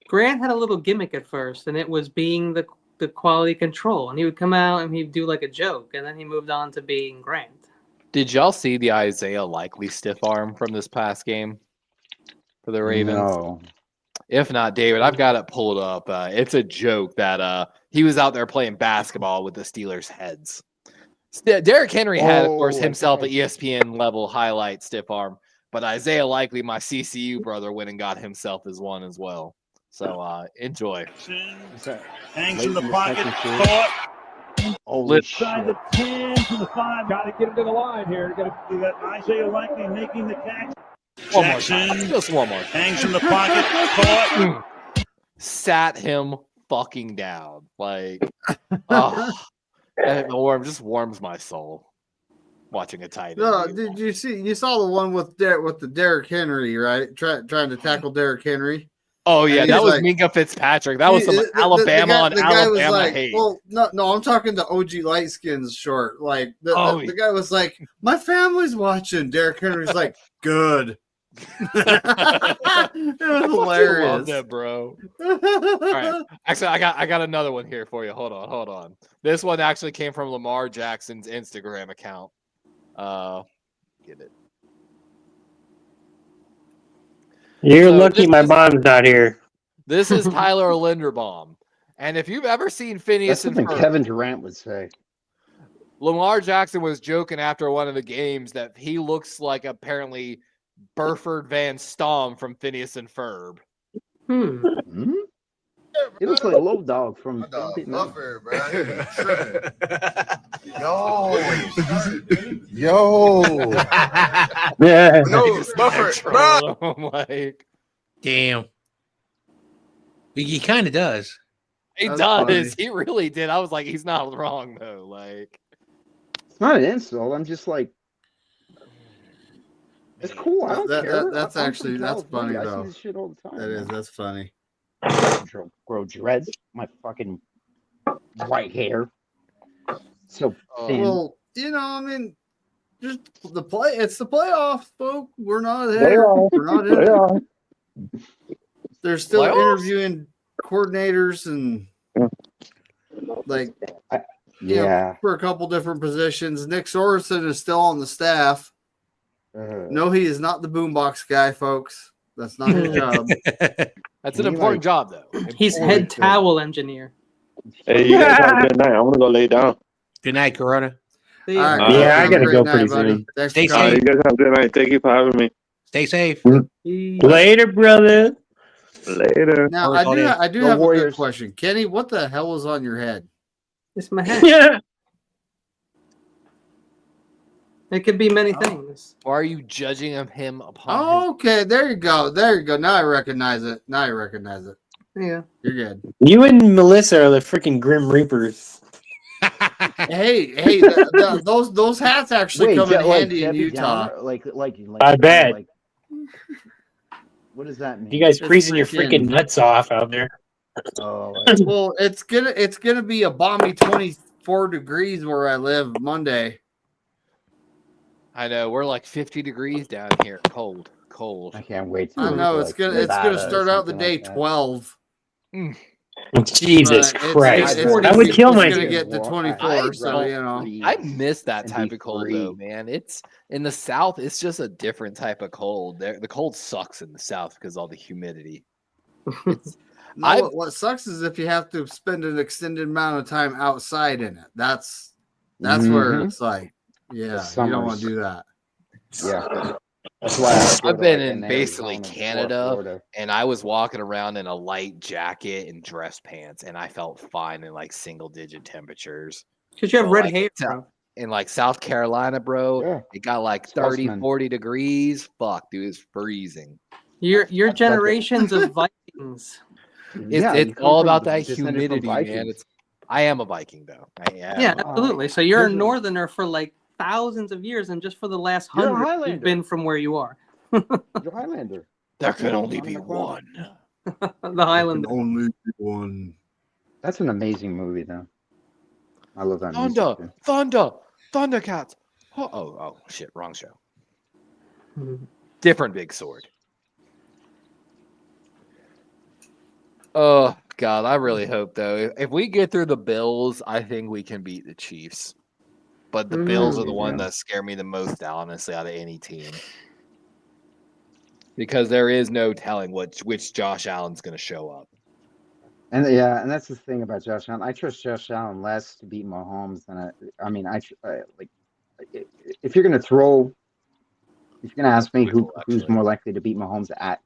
Grant had a little gimmick at first, and it was being the quality control. And he would come out and he'd do like a joke, and then he moved on to being Grant. Did y'all see the Isaiah Likely stiff arm from this past game for the Ravens? No. If not, David, I've got it pulled up. It's a joke that he was out there playing basketball with the Steelers' heads. Derrick Henry had, of course, himself an ESPN level highlight stiff arm, but Isaiah Likely, my CCU brother, went and got himself his one as well. So enjoy. Hangs in the pocket, caught. Side the 10 to the 5. Got to get him to the line here. Got to do that. Isaiah Likely making the catch. Jackson, just one more. Hangs in the pocket, caught. Sat him fucking down. Like, oh, that just warms my soul watching a tight end. No, did you see? You saw the one with the Derrick Henry, right? Trying to tackle Derrick Henry. Oh yeah, that was like, Minka Fitzpatrick. That was some Alabama the guy was Alabama like, hate. well, no, I'm talking the OG Lightskins short. Like the guy was like, my family's watching. Derrick Henry's like, good. It was hilarious. Love that, bro. All right, actually, I got another one here for you. Hold on. This one actually came from Lamar Jackson's Instagram account. Get it. You're lucky my mom's not here. This is Tyler Linderbaum. And if you've ever seen Phineas That's and something Ferb, Kevin Durant would say. Lamar Jackson was joking after one of the games that he looks like apparently Burford Van Stom from Phineas and Ferb. Hmm? He looks like a low dog from Buffer, bro. Yeah. No, Buffer, bro. I'm like, damn. He kind of does. He That's does. funny. He really did. I was like, he's not wrong though. Like, It's not an insult. I'm just like, it's cool. I don't care. That's I'm actually from that's funny California. I though. see this shit all the time. That is. That's funny. Grow dreads. My fucking white hair. So thin. Well, I mean, just the play. It's the playoffs, folks. We're not there. We're not in it. They're still interviewing coordinators and like, for a couple different positions. Nick Sorensen is still on the staff. No, he is not the boombox guy, folks. That's not his job. That's an important job, though. He's head towel engineer. Hey, you guys have a good night. I'm gonna go lay down. Good night, Corona. All right, yeah, I gotta go pretty soon. Stay All right, safe. you guys have a good night. Thank you for having me. Stay safe. Later, brother. Later. Now, I do have a good question. Kenny, what the hell is on your head? It's my head. Yeah. It could be many things. Why are you judging him upon? Oh, okay, there you go. There you go. Now I recognize it. Yeah. You're good. You and Melissa are the freaking Grim Reapers. Hey, those hats actually come in handy in Utah. Like, I bet. Like, what does that mean? You guys freezing your freaking nuts off out there. Oh, well, it's gonna be a balmy 24 degrees where I live Monday. I know we're like 50 degrees down here. Cold. I can't wait. I know it's gonna start out the day 12. Jesus Christ! I would kill myself. It's gonna get to 24, so I miss that type of cold though, man. It's in the South. It's just a different type of cold. The cold sucks in the South because all the humidity. What sucks is if you have to spend an extended amount of time outside in it. That's where it's like, yeah, you don't want to do that. Yeah. That's why I've been in basically Canada, and I was walking around in a light jacket and dress pants, and I felt fine in like single-digit temperatures. Because you have red hair, bro. In like South Carolina, bro, it got like 30, 40 degrees. Fuck, dude, it's freezing. Your generations of Vikings. It's all about that humidity, man. I am a Viking, though. Yeah, absolutely. So you're a northerner for like thousands of years, and just for the last You're a 100, Highlander. you've been from where you are. You're Highlander. There can only be one. The Highlander. Only one. That's an amazing movie, though. I love that music. Thundercats. Oh, shit, wrong show. Different big sword. Oh God, I really hope though. If we get through the Bills, I think we can beat the Chiefs. But the Bills are the one that scare me the most, honestly, out of any team. Because there is no telling which Josh Allen's going to show up. And that's the thing about Josh Allen. I trust Josh Allen less to beat Mahomes than if you're going to throw, if you're going to ask me who's more likely to beat Mahomes at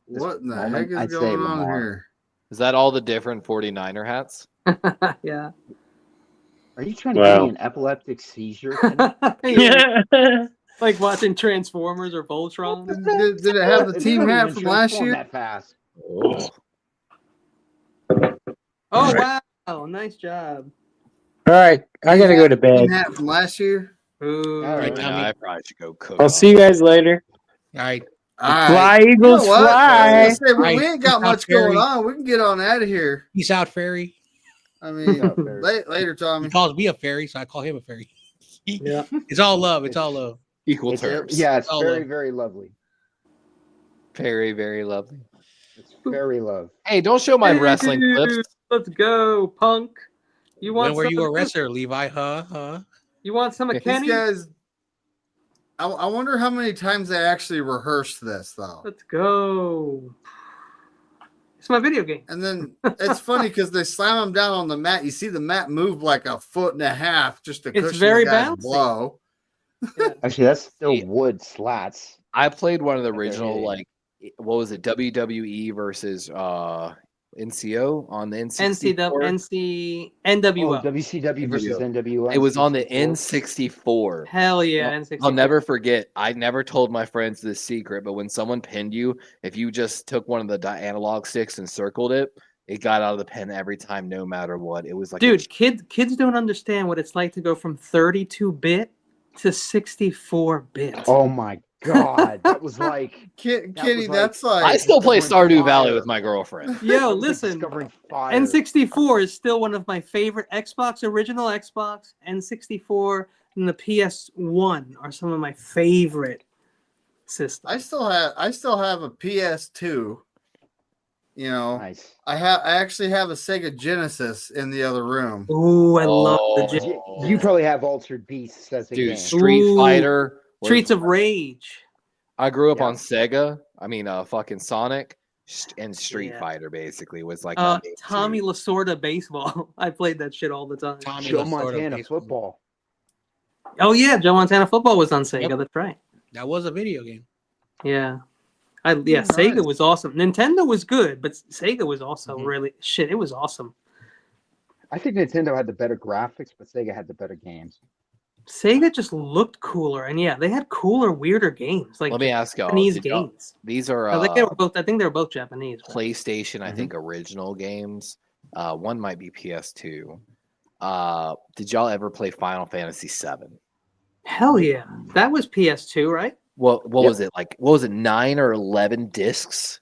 this What in the moment, heck is I'd say going on Lamar. here? Is that all the different 49er hats? Yeah. Are you trying to give me an epileptic seizure? Like watching Transformers or Voltron. Did it have the team hat from last year? That fast. Oh wow! Nice job. All right, I gotta go to bed. Team hat from last year. Ooh. All right, I probably should go cook. I'll see you guys later. All right. Fly, Eagles, You know what? fly. We ain't got much going on. We can get on out of here. Peace out, fairy. I mean, later, Tommy. He calls me a fairy, so I call him a fairy. Yeah. It's all love. It's all love. Equal terms. Yeah, it's all very, love. very lovely. Very, very lovely. It's very love. Hey, don't show my wrestling clips. Let's go, Punk. You want When were some you a of- wrestler, Levi? Huh? You want some of These Kenny? guys. I wonder how many times they actually rehearsed this, though. Let's go. It's my video game. And then it's funny because they slam them down on the mat. You see the mat move like a foot and a half just to It's cushion very the guy's bouncy. blow. Actually, that's still wood slats. I played one of the original, like, what was it, WWE versus NCO on the N64. NWO. WCW versus NWO. It was on the N64. Hell yeah, N64. I'll never forget. I never told my friends this secret, but when someone pinned you, if you just took one of the analog sticks and circled it, it got out of the pen every time, no matter what. It was like, Dude, kids don't understand what it's like to go from 32-bit to 64-bit. Oh my God, that was like Kitty. That's like I still play Stardew Valley with my girlfriend. Yo, listen, discovering fire. N64 is still one of my favorite original Xbox, N64, and the PS1 are some of my favorite systems. I still have a PS2. You know, nice. I actually have a Sega Genesis in the other room. Ooh, I love the You probably have Altered Beasts as a Dude, game. Street Fighter. Streets of Rage. I grew up on Sega. I mean, fucking Sonic and Street Fighter basically was like Tommy Lasorda baseball. I played that shit all the time. Joe Montana football. Oh yeah, Joe Montana football was on Sega. Yep. That's right. That was a video game. Yeah. Sega was awesome. Nintendo was good, but Sega was also really shit. It was awesome. I think Nintendo had the better graphics, but Sega had the better games. Sega just looked cooler, and they had cooler, weirder games. Like let me ask y'all, Japanese games. These are I think they were both Japanese. But... PlayStation, I think, original games. One might be PS2. Did y'all ever play Final Fantasy VII? Hell yeah, that was PS2, right? What was it like? What was it? 9 or 11 discs?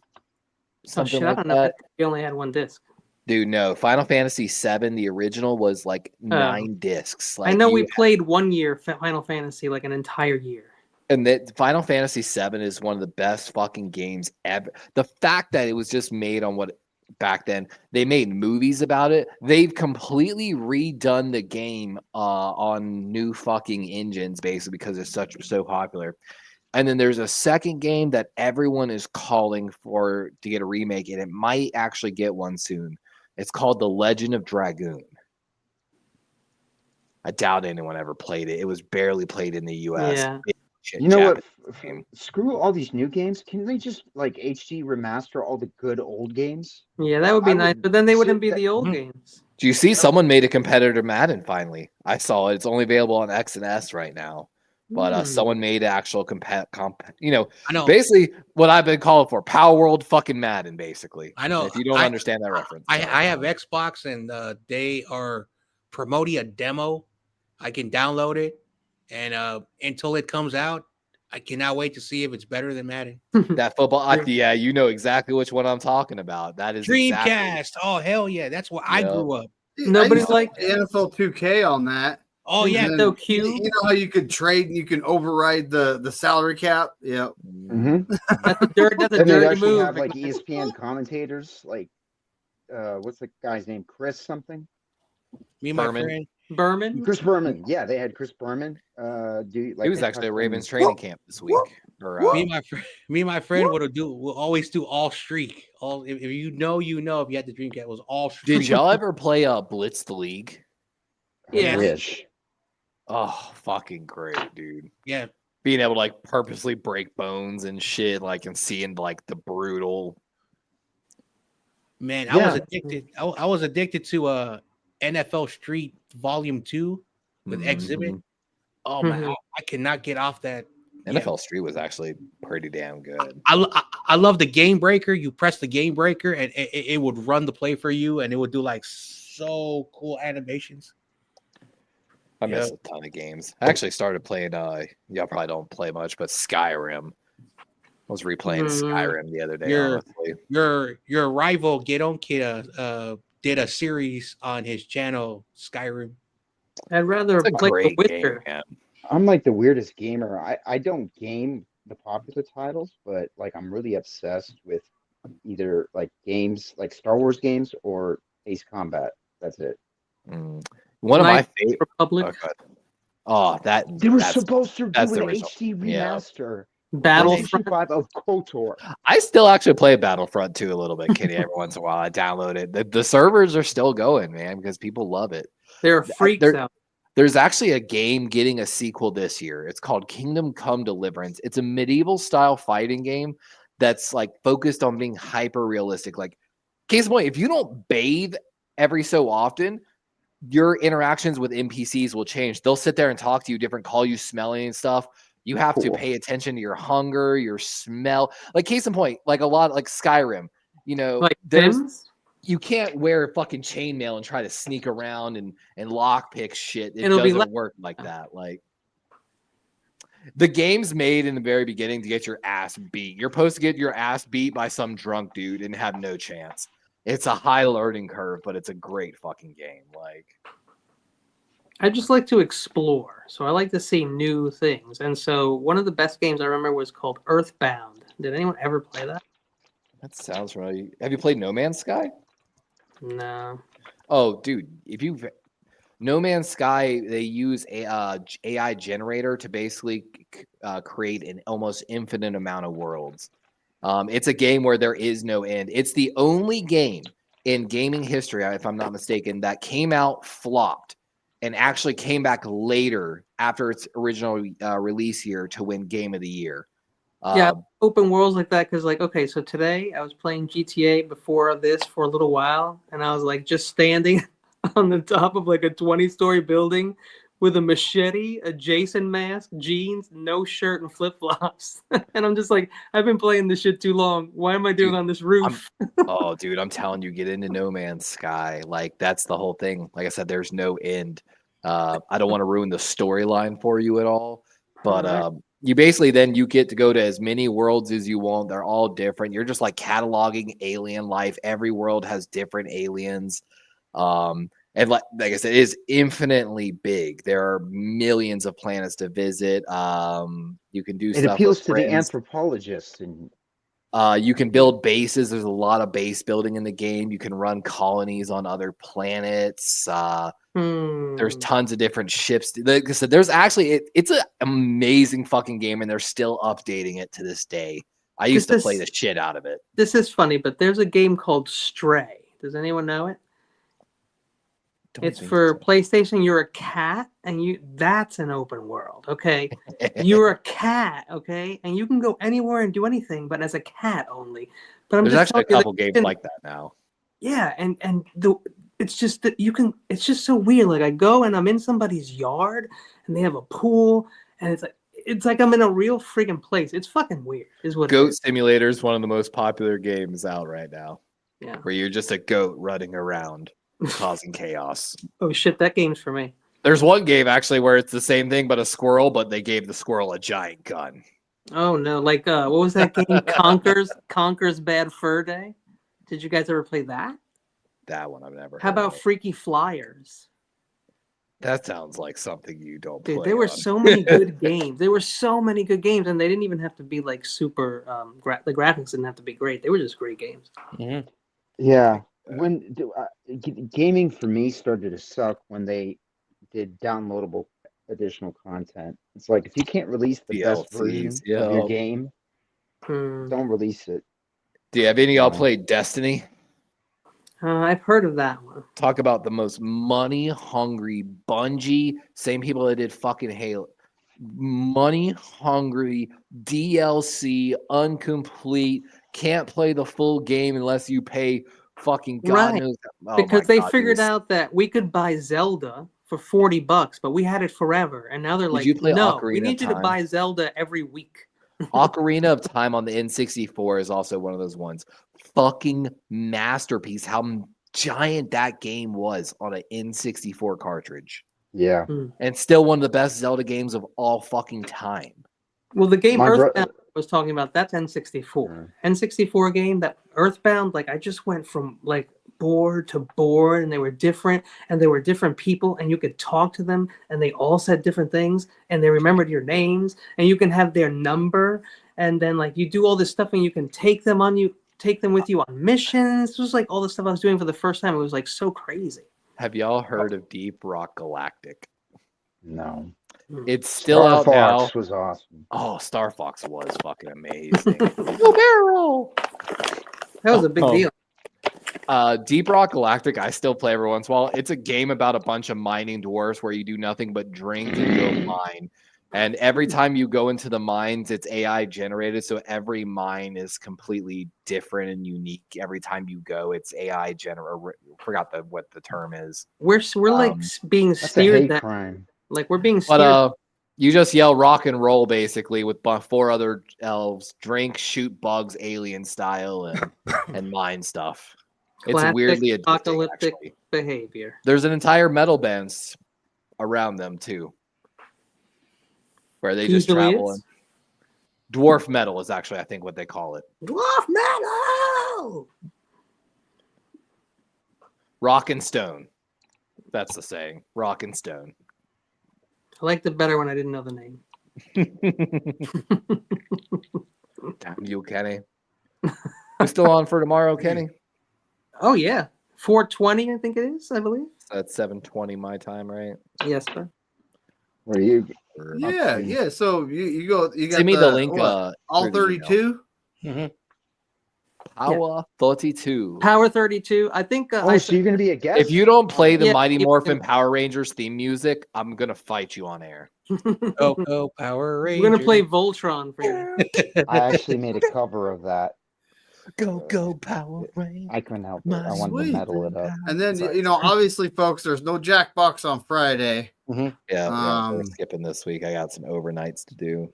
Something like that. We only had one disc. Dude, no. Final Fantasy VII, the original, was like 9 discs. Like, I know we played 1 year Final Fantasy, like an entire year. And that Final Fantasy VII is one of the best fucking games ever. The fact that it was just made on what back then, they made movies about it. They've completely redone the game on new fucking engines, basically, because it's so popular. And then there's a second game that everyone is calling for to get a remake, and it might actually get one soon. It's called The Legend of Dragoon. I doubt anyone ever played it. It was barely played in the U.S. Yeah. You know what? Screw all these new games. Can they just like HD remaster all the good old games? Yeah, that would be nice, but then they wouldn't be the old games. Do you see someone made a competitor Madden finally? I saw it. It's only available on X and S right now. But someone made actual I know. basically what I've been calling for, Power World fucking Madden, basically. I know. If you don't understand that reference. I have Xbox, and they are promoting a demo. I can download it, and until it comes out, I cannot wait to see if it's better than Madden. That football, yeah, you know exactly which one I'm talking about. That is Dreamcast. Exactly. Oh hell yeah, that's where I grew up. Nobody's like NFL 2K on that. Oh yeah, And so cute. You know how you could trade and you can override the salary cap? Yeah. Mm-hmm. That's a dirty And they actually move. have like ESPN commentators, like what's the guy's name? Chris something? Me and my friend Berman. Chris Berman. Yeah, they had Chris Berman. He was actually at Ravens training camp this week. Me and my friend will always do all streak. If you know, you know. If you had the Dreamcast, it was all streak. Did y'all ever play Blitz the League? Yeah. Wish. Oh, fucking great, dude. Yeah. Being able to like purposely break bones and shit, like, and seeing like the brutal. Man, I was addicted. I was addicted to NFL Street Volume 2 with Exhibit. Oh man, I cannot get off that. NFL Street was actually pretty damn good. I love the game breaker. You press the game breaker and it would run the play for you, and it would do like so cool animations. I miss a ton of games. I actually started playing. Y'all probably don't play much, but Skyrim. I was replaying Skyrim the other day. Honestly. Your rival Get On Kid did a series on his channel, Skyrim. I'd rather play The Witcher. Game, I'm like the weirdest gamer. I don't game the popular titles, but like I'm really obsessed with either like games like Star Wars games or Ace Combat. That's it. One of my favorite Republic. That They were supposed to do that's an the original. HD remaster. Battlefront 5 of KOTOR. I still actually play Battlefront 2 a little bit, Kenny. Every once in a while, I download it. The servers are still going, man, because people love it. They're freaks out. There's actually a game getting a sequel this year. It's called Kingdom Come Deliverance. It's a medieval style fighting game that's like focused on being hyper realistic. Like, case in point, if you don't bathe every so often, your interactions with NPCs will change. They'll sit there and talk to you different, call you smelly and stuff. You have to pay attention to your hunger, your smell. Like, case in point, like a lot like Skyrim, you know, like you can't wear fucking chainmail and try to sneak around and lockpick shit. It It'll be doesn't work like that. Like, the game's made in the very beginning to get your ass beat. You're supposed to get your ass beat by some drunk dude and have no chance. It's a high learning curve, but it's a great fucking game. Like, I just like to explore, so I like to see new things. And so one of the best games I remember was called Earthbound. Did anyone ever play that? That sounds familiar. Have you played No Man's Sky? No. Oh, dude, No Man's Sky, they use a AI generator to basically create an almost infinite amount of worlds. It's a game where there is no end. It's the only game in gaming history, if I'm not mistaken, that came out, flopped, and actually came back later after its original release year to win Game of the Year. Yeah, open worlds like that, because like, okay, so today I was playing GTA before this for a little while, and I was like just standing on the top of like a 20-story building with a machete, a Jason mask, jeans, no shirt, and flip-flops. And I'm just like, I've been playing this shit too long. Why am I doing on this roof? Dude, I'm telling you, get into No Man's Sky. Like, that's the whole thing. Like I said, there's no end. I don't want to ruin the storyline for you at all, but you basically then you get to go to as many worlds as you want. They're all different. You're just like cataloging alien life. Every world has different aliens. And like I said, it is infinitely big. There are millions of planets to visit. You can do stuff. It appeals with to the friends. anthropologists and You can build bases. There's a lot of base building in the game. You can run colonies on other planets. There's tons of different ships. Like I said, there's actually it's an amazing fucking game, and they're still updating it to this day. I used to play the shit out of it. This is funny, but there's a game called Stray. Does anyone know it? It's for PlayStation. You're a cat, and that's an open world, okay? You're a cat, okay? And you can go anywhere and do anything, but as a cat only. But There's actually a couple games like that now. Yeah, and it's just that it's just so weird. Like, I go and I'm in somebody's yard, and they have a pool, and it's like, it's like I'm in a real freaking place. It's fucking weird. Is what Goat it is. Simulator is one of the most popular games out right now. Yeah. Where you're just a goat running around causing chaos. Oh shit, that game's for me. There's one game actually where it's the same thing but a squirrel, but they gave the squirrel a giant gun. Oh no, like what was that game? Conker's Bad Fur Day. Did you guys ever play that? That one I've never. How heard about of. Freaky Flyers? That sounds like something you don't Dude, play. there were on. so many good games. There were so many good games, and they didn't even have to be like super. The graphics didn't have to be great. They were just great games. Mhm. Yeah. When gaming for me started to suck when they did downloadable additional content. It's like if you can't release the best version DLCs, of your yeah. game, don't release it. Do you have any of y'all played Destiny? I've heard of that one. Talk about the most money hungry Bungie, same people that did fucking Halo. Money hungry DLC, incomplete, can't play the full game unless you pay fucking God Right. knows. Oh Because my they God, figured it was- out that we could buy Zelda for $40, but we had it forever, and now they're Did like, you play no, Ocarina we of need you to Time? buy Zelda every week. Ocarina of Time on the N64 is also one of those ones. Fucking masterpiece. How giant that game was on an N64 cartridge. Yeah. And still one of the best Zelda games of all fucking time. Well, the game My bro- Earthbound I was talking about, that's N64. N64 game, that Earthbound, like I just went from like board to board, and they were different, and there were different people, and you could talk to them, and they all said different things, and they remembered your names, and you can have their number, and then like you do all this stuff, and you can take them with you on missions. It was like all the stuff I was doing for the first time. It was like so crazy. Have y'all heard of Deep Rock Galactic? No. It's still Star out Fox now. was awesome. Oh, Star Fox was fucking amazing. No barrel. That was a big deal. Deep Rock Galactic, I still play every once in a while. It's a game about a bunch of mining dwarves where you do nothing but drink and go mine. And every time you go into the mines, it's AI generated. So every mine is completely different and unique. Every time you go, it's AI generated. Forgot what the term is. We're like being That's a steered hate that crime. like we're being steered. But you just yell rock and roll basically with 4 other elves, drink, shoot bugs, alien style, and mine stuff. It's Classic weirdly addicting. apocalyptic Actually. behavior. There's an entire metal band around them too, where they just Usually travel. is. Dwarf metal is actually, I think, what they call it. Dwarf metal. Rock and stone. That's the saying. Rock and stone. I liked it better when I didn't know the name. Damn you, Kenny. You still on for tomorrow, Kenny? Oh yeah, 4:20, I think it is. I believe. So that's 7:20 my time, right? Yes, sir. Where are you? Yeah. So you go. You got Send me the link. what, all through the email. 32. Mm-hmm. Power 32. Power 32. I think. Oh, so you're gonna be a guest? If you don't play the Yeah, Mighty you Morphin can- Power Rangers theme music, I'm gonna fight you on air. Go Power Rangers. We're gonna play Voltron for you. I actually made a cover of that. Go Power Rangers. I couldn't help it. I wanted to Sweet. metal it up. And then obviously, folks, there's no Jackbox on Friday. Yeah, we're Um, skipping this week. I got some overnights to do.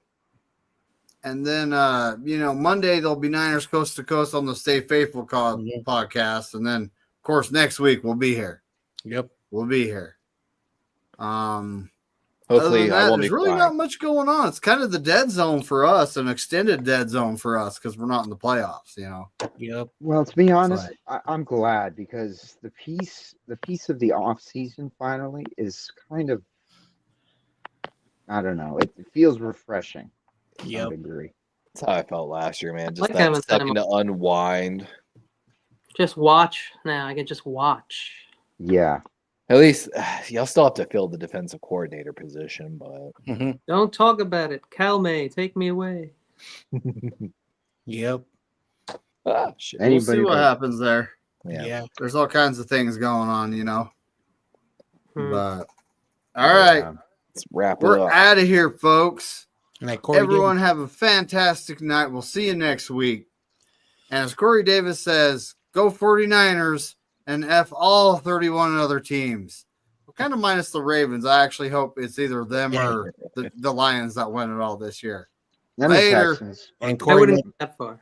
And then Monday there'll be Niners Coast to Coast on the Stay Faithful podcast. And then of course next week we'll be here. Yep. We'll be here. Hopefully, other than I that, won't be there's really crying. not much going on. It's kind of the dead zone for us, an extended dead zone for us because we're not in the playoffs, Yep. Well, to be honest, I'm glad because the piece of the off season finally is kind of, I don't know, it feels refreshing. To some degree. That's how I felt last year, man. Just Like having that time second to unwind. Just watch now. I can just watch. Yeah. At least y'all still have to fill the defensive coordinator position, but Don't talk about it. Cal May, take me away. Yep. Shit. We'll see what happens there. Yeah. There's all kinds of things going on, Hmm. But all right, let's wrap it we're up. out of here, folks. And like Corey Everyone have a fantastic night. We'll see you next week. And as Corey Davis says, go 49ers and F all 31 other teams. kind of minus the Ravens. I actually hope it's either them or the Lions that win it all this year. And the Later. Texans. And I Corey, wouldn't go that far.